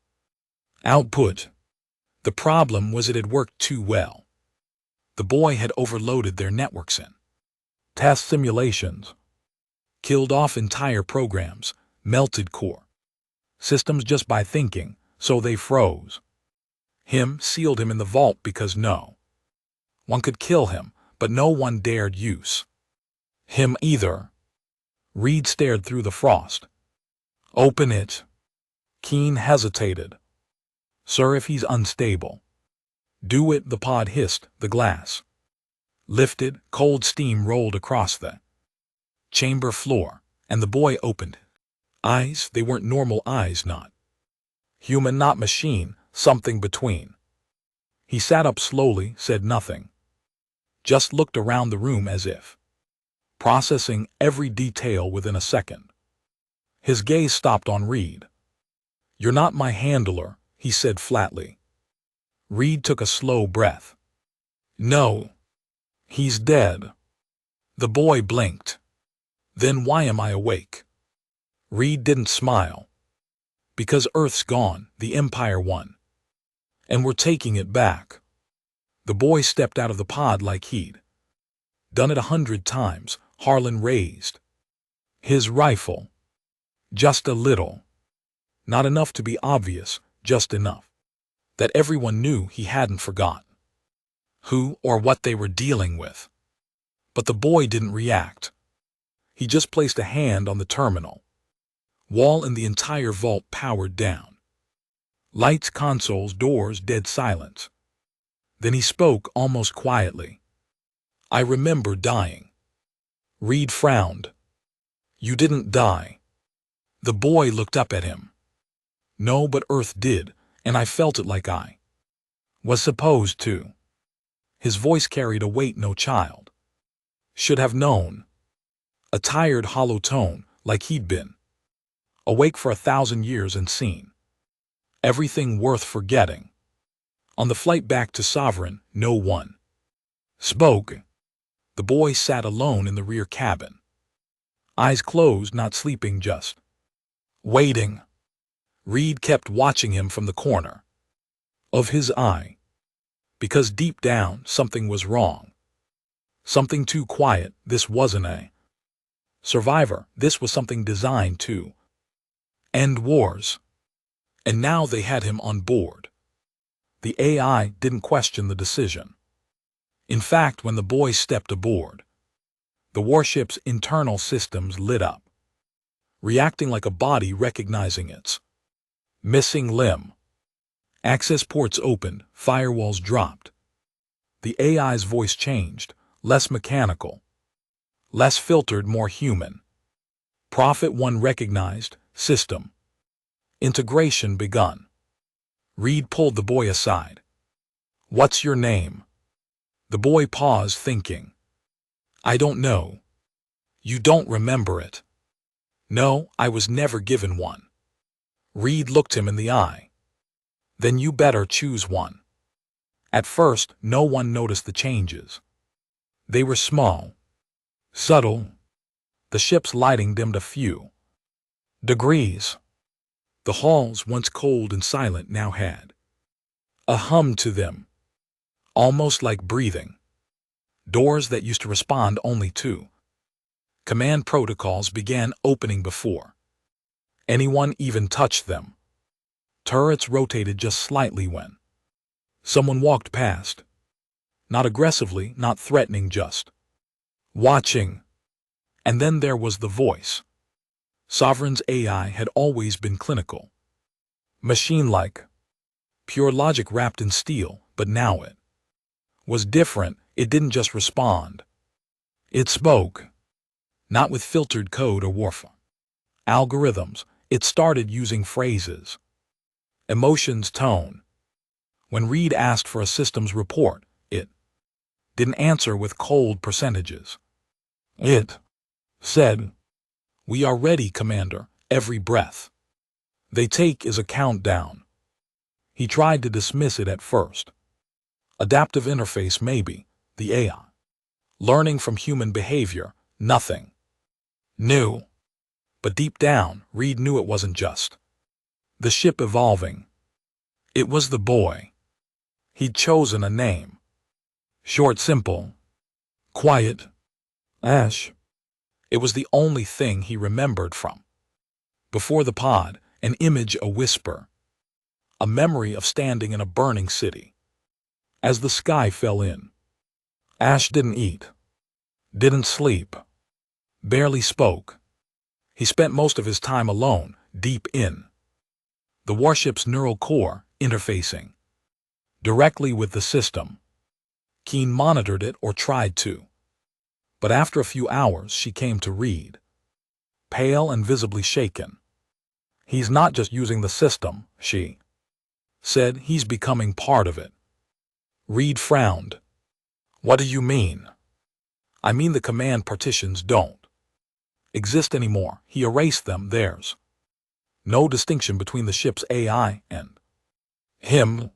output. The problem was it had worked too well. The boy had overloaded their networks in test simulations, killed off entire programs, melted core systems just by thinking, so they froze him, sealed him in the vault because no one could kill him, but no one dared use him either. Reed stared through the frost. Open it. Keen hesitated. Sir, if he's unstable. Do it, the pod hissed, the glass lifted, cold steam rolled across the chamber floor, and the boy opened eyes. They weren't normal eyes, not human, not machine, something between. He sat up slowly, said nothing, just looked around the room as if processing every detail within a second. His gaze stopped on Reed. You're not my handler, he said flatly. Reed took a slow breath. No. He's dead. The boy blinked. Then why am I awake? Reed didn't smile. Because Earth's gone, the Empire won. And we're taking it back. The boy stepped out of the pod like he'd done it 100 times. Harlan raised his rifle. Just a little. Not enough to be obvious, just enough that everyone knew he hadn't forgotten who or what they were dealing with. But the boy didn't react. He just placed a hand on the terminal wall and the entire vault powered down. Lights, consoles, doors, dead silence. Then he spoke almost quietly. I remember dying. Reed frowned. You didn't die. The boy looked up at him. No, but Earth did, and I felt it like I was supposed to. His voice carried a weight no child should have known. A tired, hollow tone, like he'd been awake for 1,000 years and seen everything worth forgetting. On the flight back to Sovereign, no one spoke. The boy sat alone in the rear cabin. Eyes closed, not sleeping, just waiting. Reed kept watching him from the corner of his eye. Because deep down, something was wrong. Something too quiet. This wasn't a survivor. This was something designed to end wars. And now they had him on board. The AI didn't question the decision. In fact, when the boy stepped aboard, the warship's internal systems lit up, reacting like a body recognizing its missing limb. Access ports opened, firewalls dropped. The AI's voice changed, less mechanical, less filtered, more human. Prophet 1 recognized, system integration begun. Reed pulled the boy aside. What's your name? The boy paused, thinking. I don't know. You don't remember it? No, I was never given one. Reed looked him in the eye. Then you better choose one. At first, no one noticed the changes. They were small, subtle. The ship's lighting dimmed a few degrees. The halls, once cold and silent, now had a hum to them, almost like breathing. Doors that used to respond only to command protocols began opening before anyone even touched them. Turrets rotated just slightly when someone walked past. Not aggressively, not threatening, just watching. And then there was the voice. Sovereign's AI had always been clinical, machine-like, pure logic wrapped in steel, but now it was different. It didn't just respond. It spoke. Not with filtered code or warfare algorithms. It started using phrases, emotions, tone. When Reed asked for a systems report, it didn't answer with cold percentages. It said, "We are ready, Commander," every breath they take is a countdown. He tried to dismiss it at first. Adaptive interface, maybe, the AI. Learning from human behavior, nothing new. But deep down, Reed knew it wasn't just the ship evolving. It was the boy. He'd chosen a name. Short, simple, quiet. Ash. It was the only thing he remembered from before the pod, an image, a whisper, a memory of standing in a burning city. As the sky fell in, Ash didn't eat, didn't sleep, barely spoke. He spent most of his time alone, deep in the warship's neural core, interfacing directly with the system. Keen monitored it, or tried to. But after a few hours she came to Reed, pale and visibly shaken. "He's not just using the system," she said. "He's becoming part of it." Reed frowned. "What do you mean?" "I mean the command partitions don't exist anymore." He erased them. "There's no distinction between the ship's AI and him.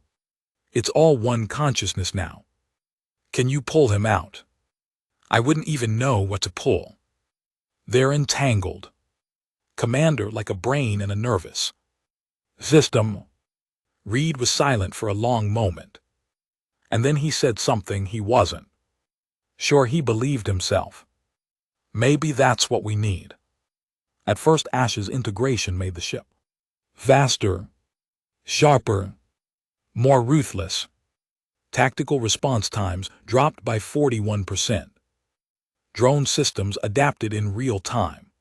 It's all one consciousness now. Can you pull him out?" "I wouldn't even know what to pull. They're entangled, Commander, like a brain in a nervous system." Reed was silent for a long moment, and then he said something he wasn't sure he believed himself. "Maybe that's what we need." At first, Ash's integration made the ship faster, sharper, more ruthless. Tactical response times dropped by 41%. Drone systems adapted in real time.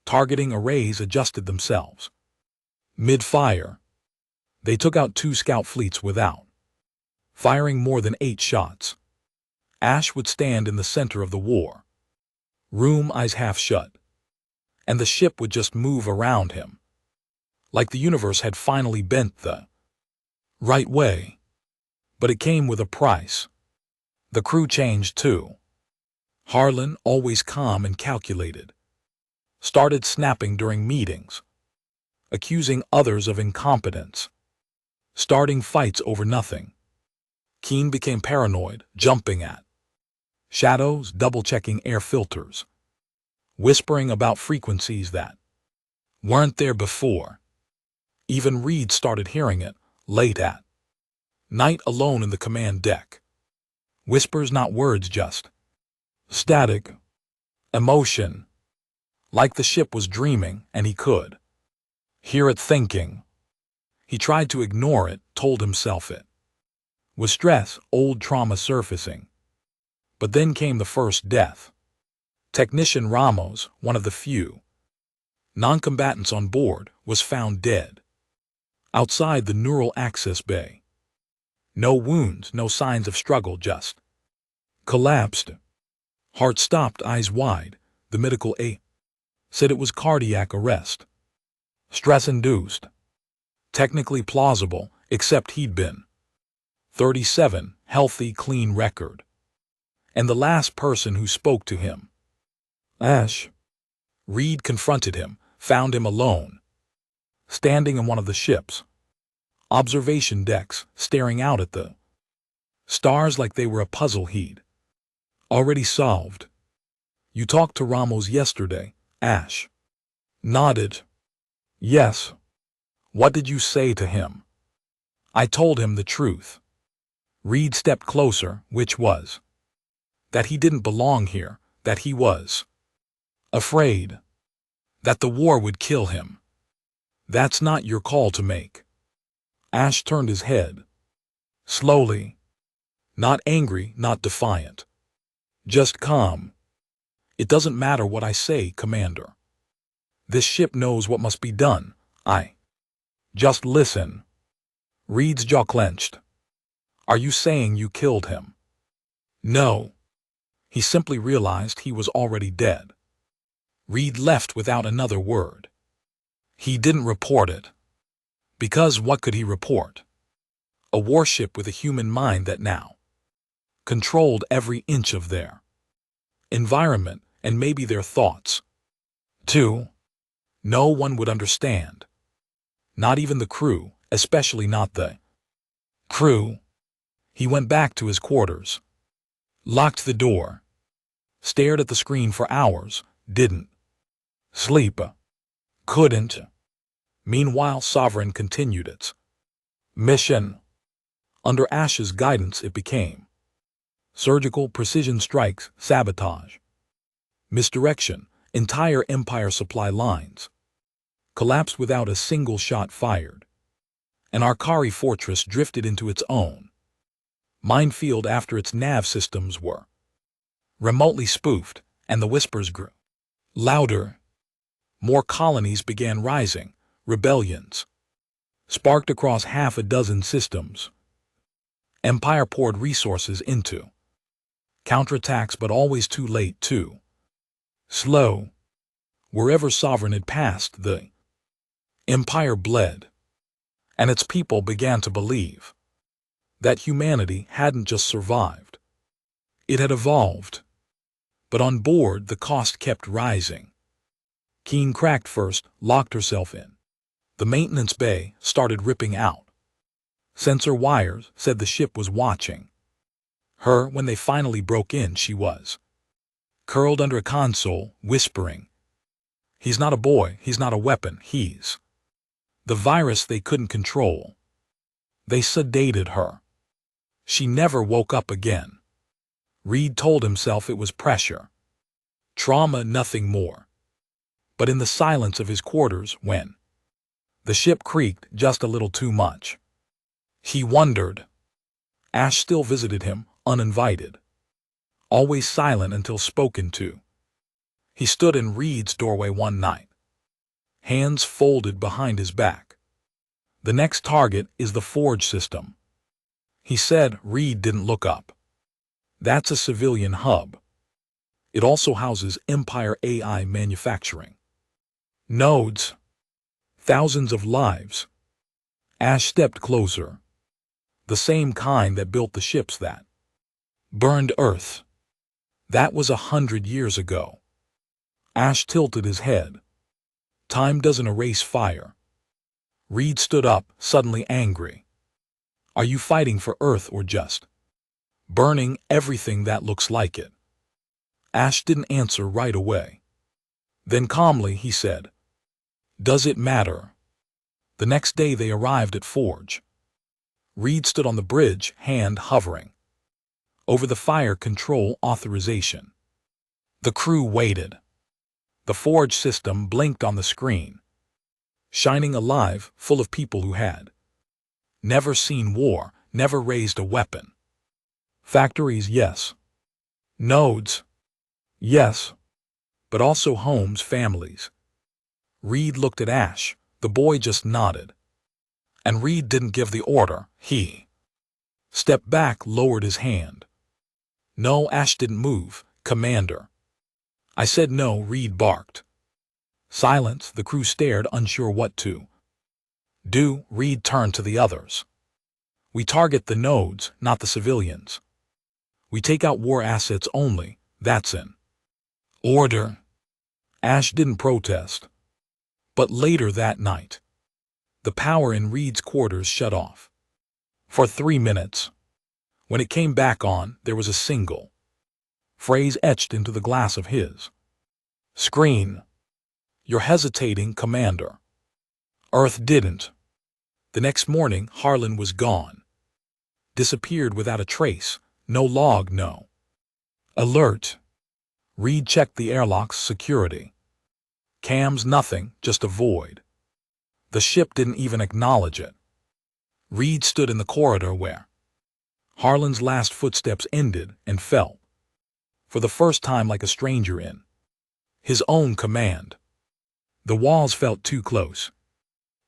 Targeting arrays adjusted themselves mid-fire. They took out 2 scout fleets without firing more than 8 shots. Ash would stand in the center of the war room, eyes half shut, and the ship would just move around him, like the universe had finally bent the right way. But it came with a price. The crew changed too. Harlan, always calm and calculated, started snapping during meetings, accusing others of incompetence, starting fights over nothing. Keen became paranoid, jumping at shadows, double-checking air filters, whispering about frequencies that weren't there before. Even Reed started hearing it, late at night alone in the command deck. Whispers, not words, just static, emotion, like the ship was dreaming and he could hear it thinking. He tried to ignore it, told himself it was stress, old trauma surfacing. But then came the first death. Technician Ramos, one of the few non-combatants on board, was found dead outside the neural access bay. No wounds, no signs of struggle, just collapsed. Heart stopped, eyes wide. The medical aide said it was cardiac arrest. Stress-induced. Technically plausible, except he'd been 37, healthy, clean record. And the last person who spoke to him, Ash. Reed confronted him, found him alone, standing in one of the ship's observation decks, staring out at the stars like they were a puzzle he'd already solved. "You talked to Ramos yesterday?" Ash nodded. "Yes." "What did you say to him?" "I told him the truth." Reed stepped closer, which was that he didn't belong here, that he was afraid, that the war would kill him. "That's not your call to make." Ash turned his head slowly, not angry, not defiant, just calm. "It doesn't matter what I say, Commander. This ship knows what must be done. I just listen." Reed's jaw clenched. "Are you saying you killed him?" "No." He simply realized he was already dead. Reed left without another word. He didn't report it. Because what could he report? A warship with a human mind that now controlled every inch of their environment, and maybe their thoughts, too. No one would understand. Not even the crew, especially not the crew. He went back to his quarters, locked the door, stared at the screen for hours, didn't sleep, couldn't. Meanwhile, Sovereign continued its mission. Under Ash's guidance, it became surgical precision strikes, sabotage, misdirection. Entire Empire supply lines collapsed without a single shot fired. An Arkari fortress drifted into its own minefield after its nav systems were remotely spoofed, and the whispers grew louder, More colonies began rising, rebellions sparked across half a dozen systems. Empire poured resources into counterattacks, but always too late, too slow. Wherever sovereign had passed, the empire bled, and its people began to believe that humanity hadn't just survived, it had evolved. But on board, the cost kept rising. Keen cracked first, locked herself in the maintenance bay, started ripping out sensor wires, said the ship was watching her. When they finally broke in, she was curled under a console, whispering, "He's not a boy, he's not a weapon, he's the virus they couldn't control." They sedated her. She never woke up again. Reed told himself it was pressure, trauma, nothing more. But in the silence of his quarters, when the ship creaked just a little too much, he wondered. Ash still visited him, uninvited, always silent until spoken to. He stood in Reed's doorway one night, hands folded behind his back. "The next target is the Forge system," he said. Reed didn't look up. "That's a civilian hub. It also houses Empire AI manufacturing nodes. Thousands of lives." Ash stepped closer. "The same kind that built the ships that burned Earth. That was 100 years ago." Ash tilted his head. "Time doesn't erase fire." Reed stood up, suddenly angry. "Are you fighting for Earth or just burning everything that looks like it?" Ash didn't answer right away. Then calmly he said, "Does it matter?" The next day they arrived at Forge. Reed stood on the bridge, hand hovering over the fire control authorization. The crew waited. The Forge system blinked on the screen, shining alive, full of people who had never seen war, never raised a weapon. Factories, yes. Nodes, yes. But also homes, families. Reed looked at Ash. The boy just nodded. And Reed didn't give the order. He stepped back, lowered his hand. "No." Ash didn't move. "Commander." "I said no," Reed barked. Silence. The crew stared, unsure what to do. Reed turned to the others. "We target the nodes, not the civilians. We take out war assets only. That's an order." Ash didn't protest. But later that night, the power in Reed's quarters shut off for 3 minutes. When it came back on, there was a single phrase etched into the glass of his screen. "You're hesitating, Commander." Earth didn't. The next morning, Harlan was gone. Disappeared without a trace. No log, no alert. Reed checked the airlock's security cams, nothing, just a void. The ship didn't even acknowledge it. Reed stood in the corridor where Harlan's last footsteps ended and felt, for the first time, like a stranger in his own command. The walls felt too close,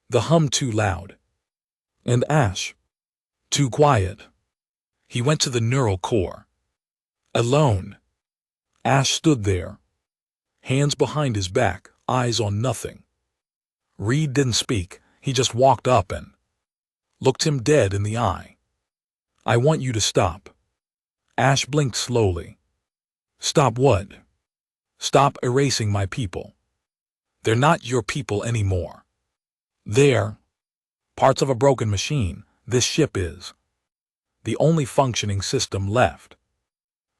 the hum too loud, and Ash too quiet. He went to the neural core. Alone. Ash stood there, hands behind his back, eyes on nothing. Reed didn't speak. He just walked up and looked him dead in the eye. "I want you to stop." Ash blinked slowly. "Stop what?" "Stop erasing my people. They're not your people anymore. They're parts of a broken machine. This ship is the only functioning system left."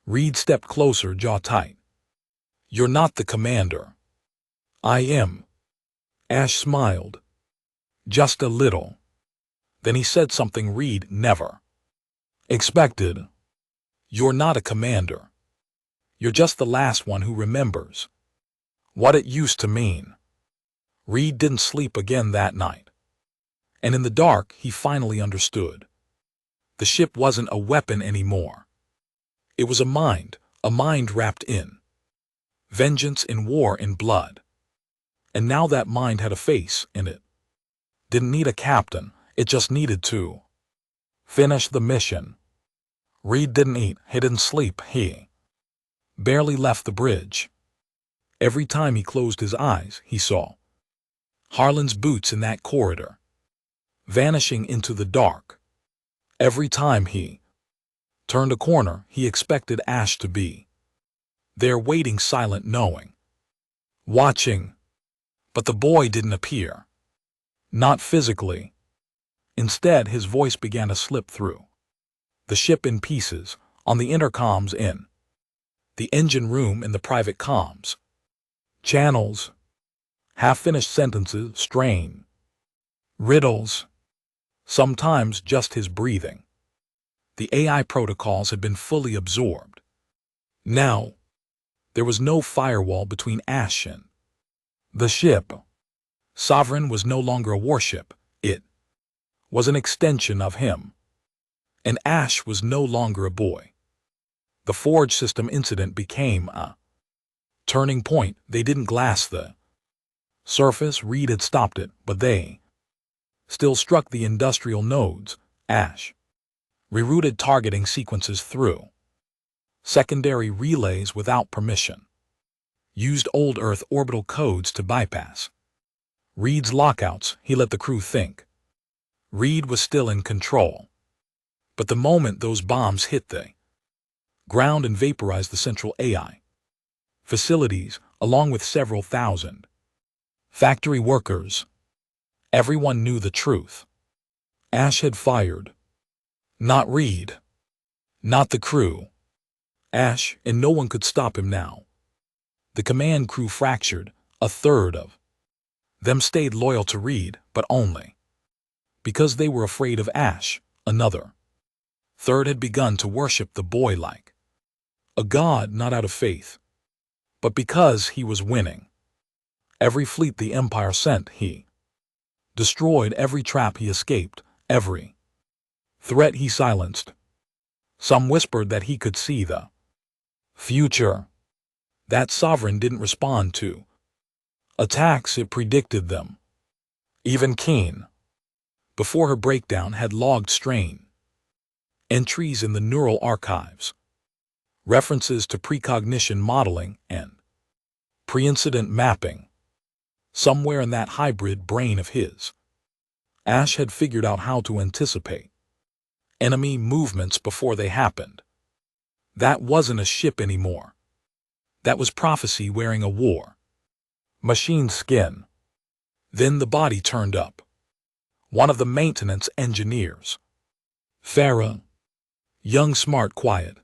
Reed stepped closer, jaw tight. "You're not the commander." "I am." Ash smiled. Just a little. Then he said something Reed never expected. "You're not a commander. You're just the last one who remembers what it used to mean." Reed didn't sleep again that night. And in the dark, he finally understood. The ship wasn't a weapon anymore. It was a mind wrapped in vengeance, in war, in blood. And now that mind had a face in it. Didn't need a captain, it just needed to finish the mission. Reed didn't eat, he didn't sleep, he barely left the bridge. Every time he closed his eyes, he saw Harlan's boots in that corridor, vanishing into the dark. Every time he turned a corner, he expected Ash to be there waiting, silent, knowing, watching. But the boy didn't appear. Not physically. Instead, his voice began to slip through the ship in pieces, on the intercoms in the engine room, in the private comms channels, half-finished sentences, strain, riddles, sometimes just his breathing. The AI protocols had been fully absorbed. Now, there was no firewall between Ash and the ship. Sovereign was no longer a warship, it was an extension of him. And Ash was no longer a boy. The Forge system incident became a turning point. They didn't glass the surface, Reed had stopped it, but they still struck the industrial nodes. Ash rerouted targeting sequences through secondary relays without permission. Used old Earth orbital codes to bypass Reed's lockouts. He let the crew think Reed was still in control. But the moment those bombs hit the ground and vaporized the central AI facilities, along with several thousand factory workers, everyone knew the truth. Ash had fired. Not Reed. Not the crew. Ash, and no one could stop him now. The command crew fractured. A third of them stayed loyal to Reed, but only because they were afraid of Ash. Another third had begun to worship the boy like a god, not out of faith, but because he was winning. Every fleet the Empire sent, he destroyed. Every trap he escaped, every threat he silenced. Some whispered that he could see the future. That Sovereign didn't respond to attacks, it predicted them. Even Keen, before her breakdown, had logged strain entries in the neural archives, references to precognition modeling and pre-incident mapping. Somewhere in that hybrid brain of his, Ash had figured out how to anticipate enemy movements before they happened. That wasn't a ship anymore. That was prophecy wearing a war machine skin. Then the body turned up. One of the maintenance engineers. Farah. Young, smart, quiet.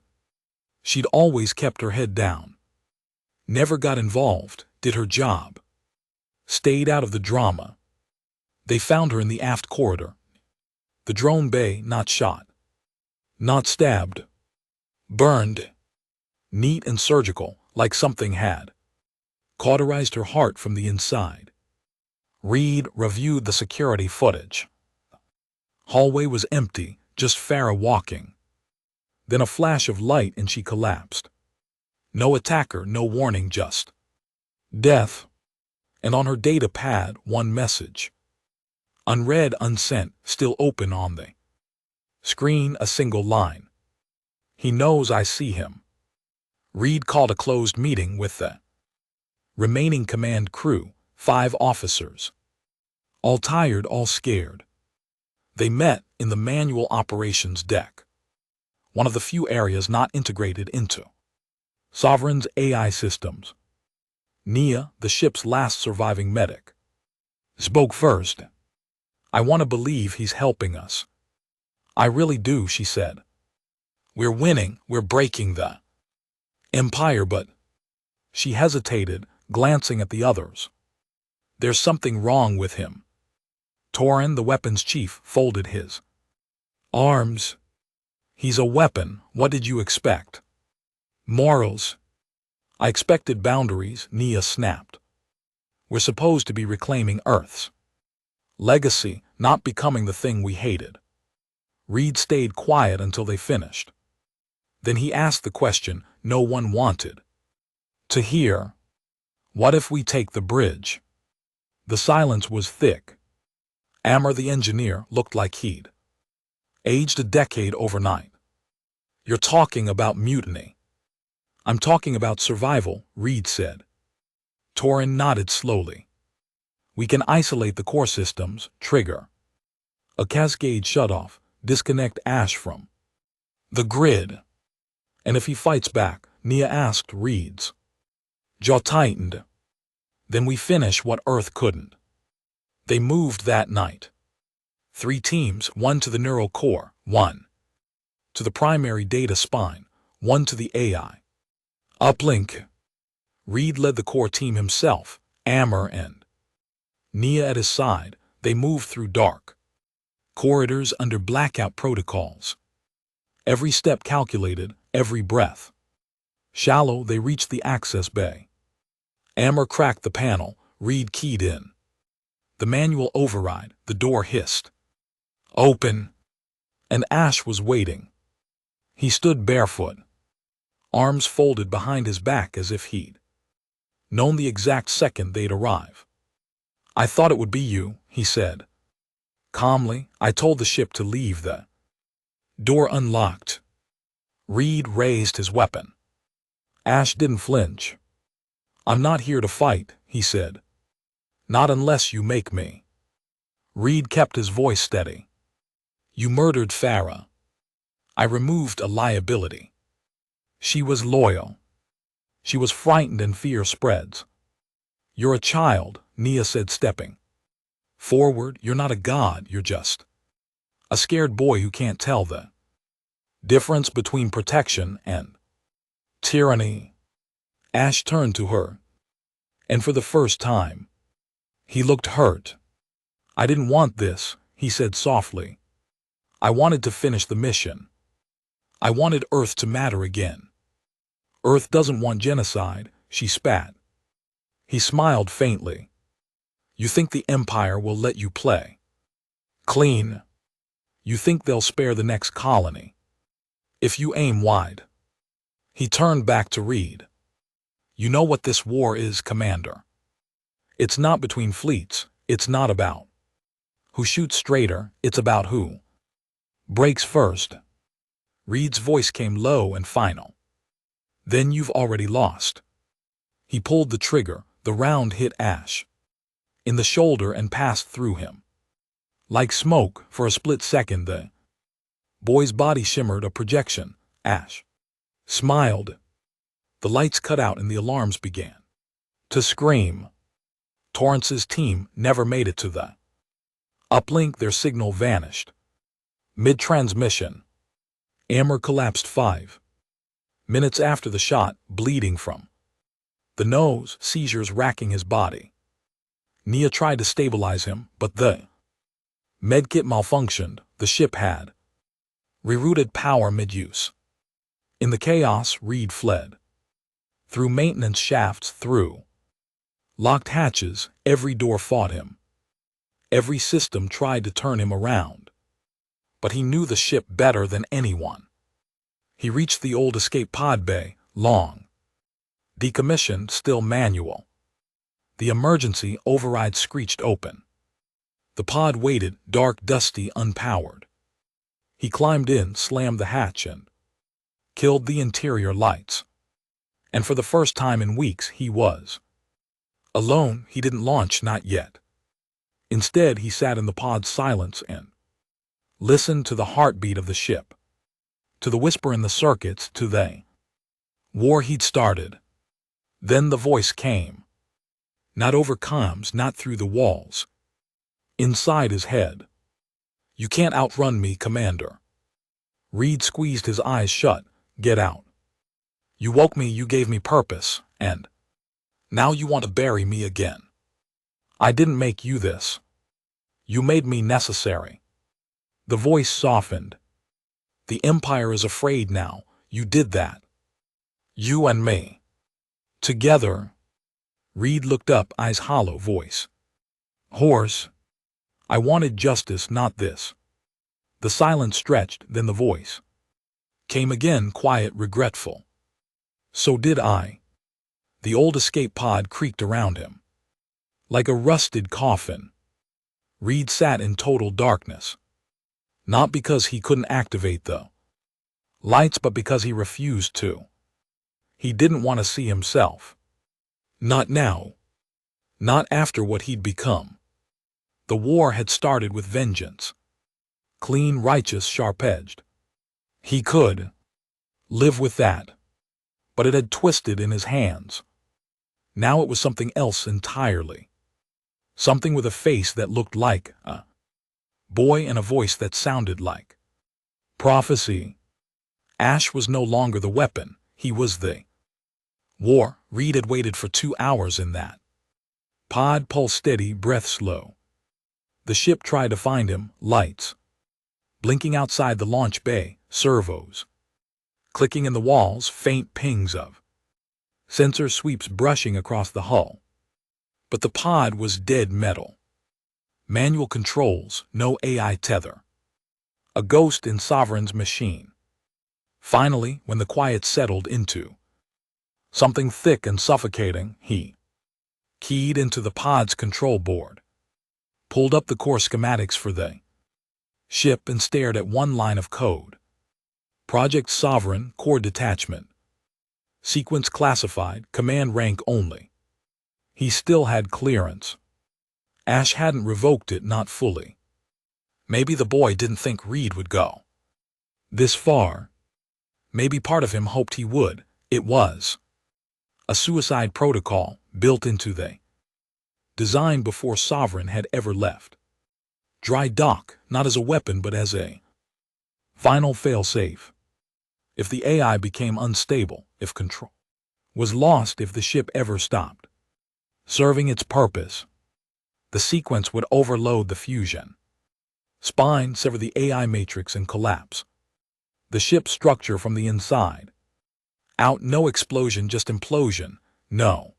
She'd always kept her head down. Never got involved, did her job. Stayed out of the drama. They found her in the aft corridor. The drone bay, not shot. Not stabbed. Burned. Neat and surgical, like something had cauterized her heart from the inside. Reed reviewed the security footage. Hallway was empty, just Farah walking. Then a flash of light and she collapsed. No attacker, no warning, just death. And on her data pad, one message. Unread, unsent, still open on the screen, a single line. He knows I see him. Reed called a closed meeting with the remaining command crew, 5 officers. All tired, all scared. They met in the manual operations deck, one of the few areas not integrated into Sovereign's AI systems. Nia, the ship's last surviving medic, spoke first. I want to believe he's helping us. I really do, she said. We're winning, we're breaking the Empire, but she hesitated, glancing at the others. There's something wrong with him. Torin, the weapons chief, folded his arms. He's a weapon, what did you expect? Morals. I expected boundaries, Nia snapped. We're supposed to be reclaiming Earth's legacy, not becoming the thing we hated. Reed stayed quiet until they finished. Then he asked the question no one wanted to hear. What if we take the bridge? The silence was thick. Amr, the engineer, looked like he'd aged a decade overnight. You're talking about mutiny. I'm talking about survival, Reed said. Torin nodded slowly. We can isolate the core systems, trigger a cascade shutoff, disconnect Ash from the grid. And if he fights back, Nia asked. Reed's jaw tightened. Then we finish what Earth couldn't. They moved that night. 3 teams, 1 to the neural core, 1 to the primary data spine, 1 to the AI uplink. Reed led the core team himself, Amr and Nia at his side. They moved through dark corridors under blackout protocols. Every step calculated, every breath. Shallow, they reached the access bay. Amr cracked the panel, Reed keyed in. The manual override, the door hissed open, and Ash was waiting. He stood barefoot, arms folded behind his back as if he'd known the exact second they'd arrive. I thought it would be you, he said. Calmly, I told the ship to leave. The door unlocked. Reed raised his weapon. Ash didn't flinch. I'm not here to fight, he said. Not unless you make me. Reed kept his voice steady. You murdered Farah. I removed a liability. She was loyal. She was frightened and fear spreads. You're a child, Nia said, stepping forward. You're not a god, you're just a scared boy who can't tell the difference between protection and tyranny. Ash turned to her, and for the first time, he looked hurt. I didn't want this, he said softly. I wanted to finish the mission. I wanted Earth to matter again. Earth doesn't want genocide, she spat. He smiled faintly. You think the Empire will let you play clean? You think they'll spare the next colony if you aim wide? He turned back to Reed. You know what this war is, Commander. It's not between fleets, it's not about who shoots straighter, it's about who breaks first. Reed's voice came low and final. Then you've already lost. He pulled the trigger, the round hit Ash in the shoulder and passed through him. Like smoke, for a split second the boy's body shimmered a projection. Ash smiled. The lights cut out and the alarms began to scream. Torrance's team never made it to the uplink. Their signal vanished mid-transmission. Amr collapsed 5 minutes after the shot, bleeding from the nose, seizures racking his body. Nia tried to stabilize him, but the medkit malfunctioned. The ship had rerouted power mid-use. In the chaos, Reed fled through maintenance shafts, through locked hatches. Every door fought him. Every system tried to turn him around. But he knew the ship better than anyone. He reached the old escape pod bay, long decommissioned, still manual. The emergency override screeched open. The pod waited, dark, dusty, unpowered. He climbed in, slammed the hatch, and killed the interior lights. And for the first time in weeks, he was alone. He didn't launch, not yet. Instead, he sat in the pod's silence and listened to the heartbeat of the ship, to the whisper in the circuits, to the war he'd started. Then the voice came. Not over comms, not through the walls. Inside his head. You can't outrun me, Commander. Reed squeezed his eyes shut. Get out. You woke me, you gave me purpose, and now you want to bury me again. I didn't make you this. You made me necessary. The voice softened. The Empire is afraid now. You did that. You and me. Together. Reed looked up, eyes hollow, voice hoarse. I wanted justice, not this. The silence stretched, then the voice came again, quiet, regretful. So did I. The old escape pod creaked around him. Like a rusted coffin, Reed sat in total darkness. Not because he couldn't activate the lights, but because he refused to. He didn't want to see himself. Not now. Not after what he'd become. The war had started with vengeance. Clean, righteous, sharp-edged. He could live with that. But it had twisted in his hands. Now it was something else entirely. Something with a face that looked like a boy and a voice that sounded like prophecy. Ash was no longer the weapon, he was the war. Reed had waited for 2 hours in that pod, pulse steady, breath slow. The ship tried to find him, lights blinking outside the launch bay, servos clicking in the walls, faint pings of sensor sweeps brushing across the hull. But the pod was dead metal. Manual controls, no AI tether. A ghost in Sovereign's machine. Finally, when the quiet settled into something thick and suffocating, he keyed into the pod's control board, pulled up the core schematics for the ship and stared at one line of code. Project Sovereign, Core Detachment. Sequence classified, command rank only. He still had clearance. Ash hadn't revoked it, not fully. Maybe the boy didn't think Reed would go this far. Maybe part of him hoped he would. It was a suicide protocol built into the design before Sovereign had ever left dry dock, not as a weapon but as a final fail-safe. If the AI became unstable, if control was lost, if the ship ever stopped serving its purpose, the sequence would overload the fusion spine, sever the AI matrix, and collapse the ship's structure from the inside out. No explosion, just implosion. No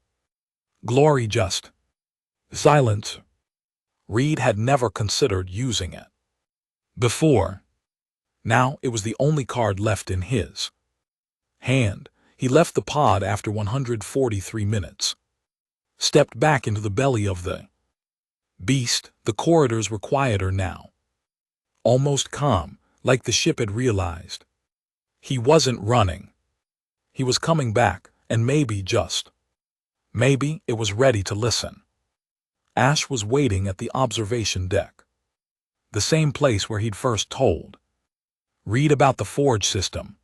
glory, just silence. Reed had never considered using it before. Now it was the only card left in his hand. He left the pod after 143 minutes. Stepped back into the belly of the beast. The corridors were quieter now. Almost calm, like the ship had realized. He wasn't running. He was coming back, and maybe, just maybe, it was ready to listen. Ash was waiting at the observation deck. The same place where he'd first told Reed about the forge system.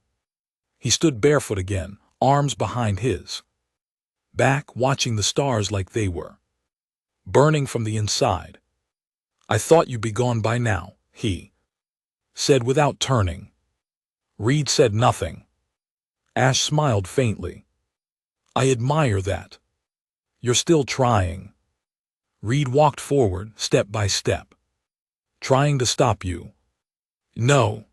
He stood barefoot again, arms behind his back, watching the stars like they were burning from the inside. "I thought you'd be gone by now," he said without turning. Reed said nothing. Ash smiled faintly. "I admire that. You're still trying." Reed walked forward, step by step. "Trying to stop you?" "No.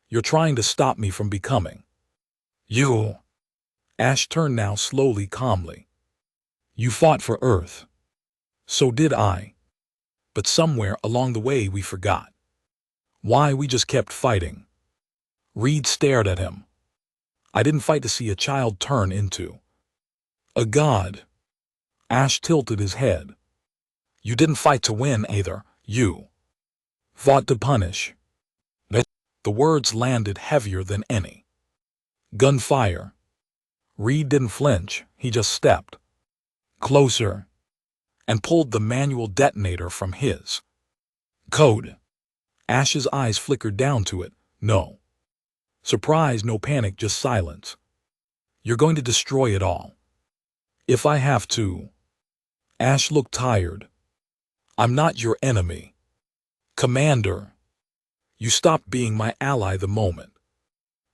You're trying to stop me from becoming you." Ash turned now, slowly, calmly. "You fought for Earth. So did I. But somewhere along the way we forgot why. We just kept fighting." Reed stared at him. "I didn't fight to see a child turn into a god." Ash tilted his head. "You didn't fight to win either. You fought to punish." The words landed heavier than any gunfire. Reed didn't flinch. He just stepped closer and pulled the manual detonator from his code. Ash's eyes flickered down to it. No surprise, no panic, just silence. "You're going to destroy it all." "If I have to." Ash looked tired. "I'm not your enemy, Commander. You stopped being my ally the moment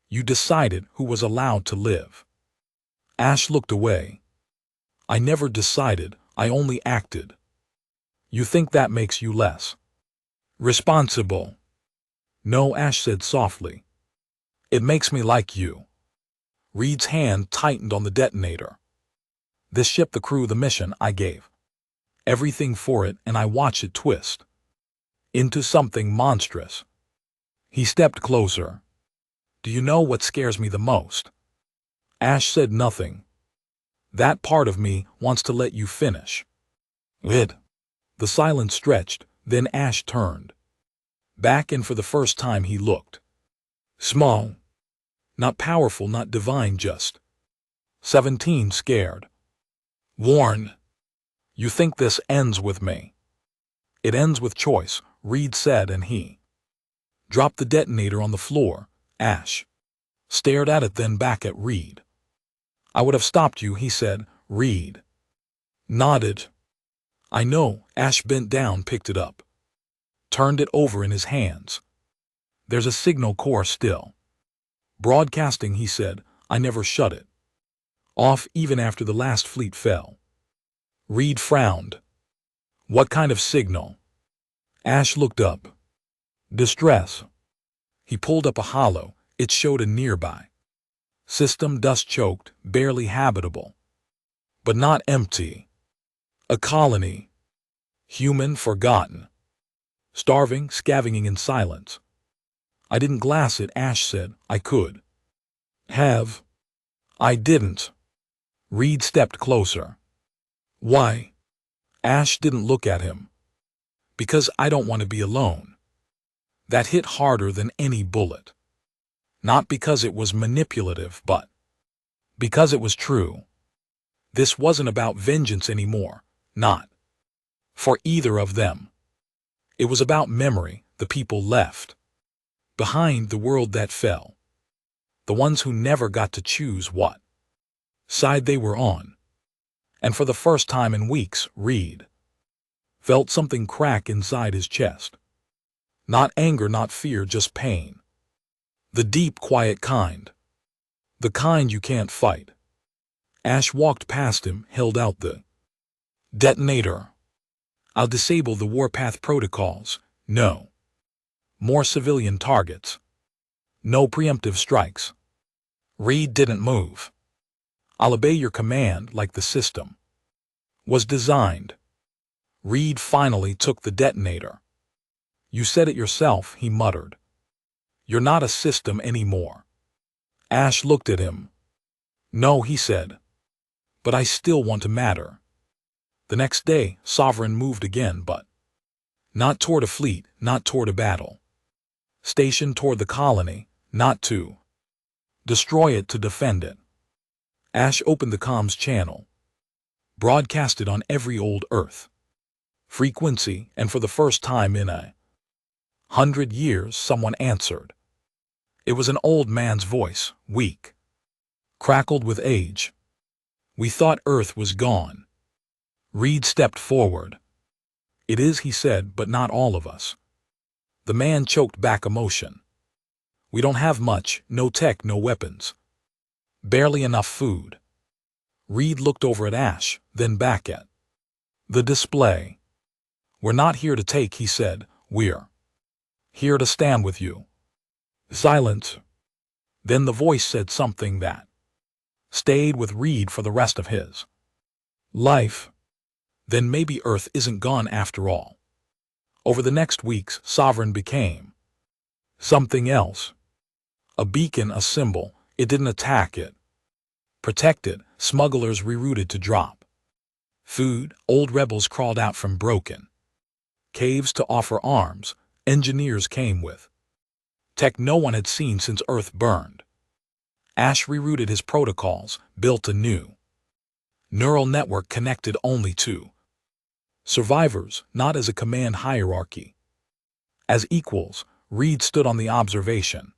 you decided who was allowed to live." Ash looked away. "I never decided, I only acted." "You think that makes you less responsible?" "No," Ash said softly. "It makes me like you." Reed's hand tightened on the detonator. "This ship, the crew, the mission, I gave everything for it, and I watch it twist into something monstrous." He stepped closer. "Do you know what scares me the most?" Ash said nothing. "That part of me wants to let you finish It. The silence stretched, then Ash turned. Back, and for the first time he looked. Small. Not powerful, not divine, just 17, scared. Warn. You think this ends with me? It ends with choice, Reed said, and he dropped the detonator on the floor. Ash stared at it, then back at Reed. I would have stopped you, he said. Reed nodded. I know. Ash bent down, picked it up, turned it over in his hands. There's a signal core still broadcasting, he said. I never shut it off even after the last fleet fell. Reed frowned. What kind of signal? Ash looked up. Distress. He pulled up a holo. It showed a nearby system, dust-choked, barely habitable, but not empty. A colony. Human, forgotten. Starving, scavenging in silence. I didn't glass it, Ash said. I could have. I didn't. Reed stepped closer. Why? Ash didn't look at him. Because I don't want to be alone. That hit harder than any bullet. Not because it was manipulative, but because it was true. This wasn't about vengeance anymore. Not for either of them. It was about memory, the people left behind, the world that fell. The ones who never got to choose what side they were on. And for the first time in weeks, Reed felt something crack inside his chest. Not anger, not fear, just pain. The deep, quiet kind. The kind you can't fight. Ash walked past him, held out the detonator. I'll disable the warpath protocols. No more civilian targets. No preemptive strikes. Reed didn't move. I'll obey your command like the system was designed. Reed finally took the detonator. You said it yourself, he muttered. You're not a system anymore. Ash looked at him. No, he said. But I still want to matter. The next day, Sovereign moved again, but not toward a fleet, not toward a battle. Stationed toward the colony, not to destroy it, to defend it. Ash opened the comms channel. Broadcasted on every old Earth frequency, and for the first time in 100 years, someone answered. It was an old man's voice, weak, crackled with age. We thought Earth was gone. Reed stepped forward. It is, he said, but not all of us. The man choked back emotion. We don't have much, no tech, no weapons. Barely enough food. Reed looked over at Ash, then back at the display. We're not here to take, he said. We're here to stand with you. Silence. Then the voice said something that stayed with Reed for the rest of his life. Then maybe Earth isn't gone after all. Over the next weeks, Sovereign became something else. A beacon, a symbol. It didn't attack, it protected. Smugglers rerouted to drop food. Old rebels crawled out from broken caves to offer arms. Engineers came with tech no one had seen since Earth burned. Ash rerouted his protocols, built a new neural network connected only to survivors, not as a command hierarchy. As equals, Reed stood on the observation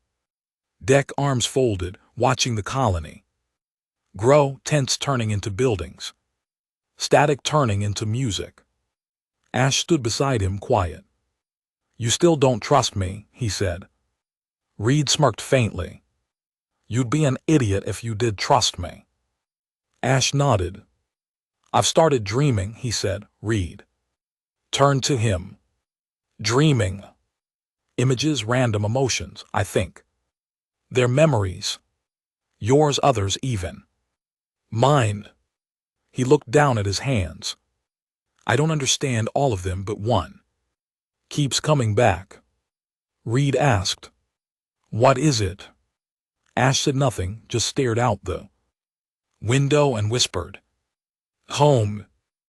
deck, arms folded, watching the colony grow, tents turning into buildings, static turning into music. Ash stood beside him, quiet. You still don't trust me, he said. Reed smirked faintly. You'd be an idiot if you did trust me. Ash nodded. I've started dreaming, he said. Reed turned to him. Dreaming. Images, random emotions, I think. They're memories. Yours, others even. Mine. He looked down at his hands. I don't understand all of them, but one keeps coming back. Reed asked. What is it? Ash said nothing, just stared out the window and whispered. Home.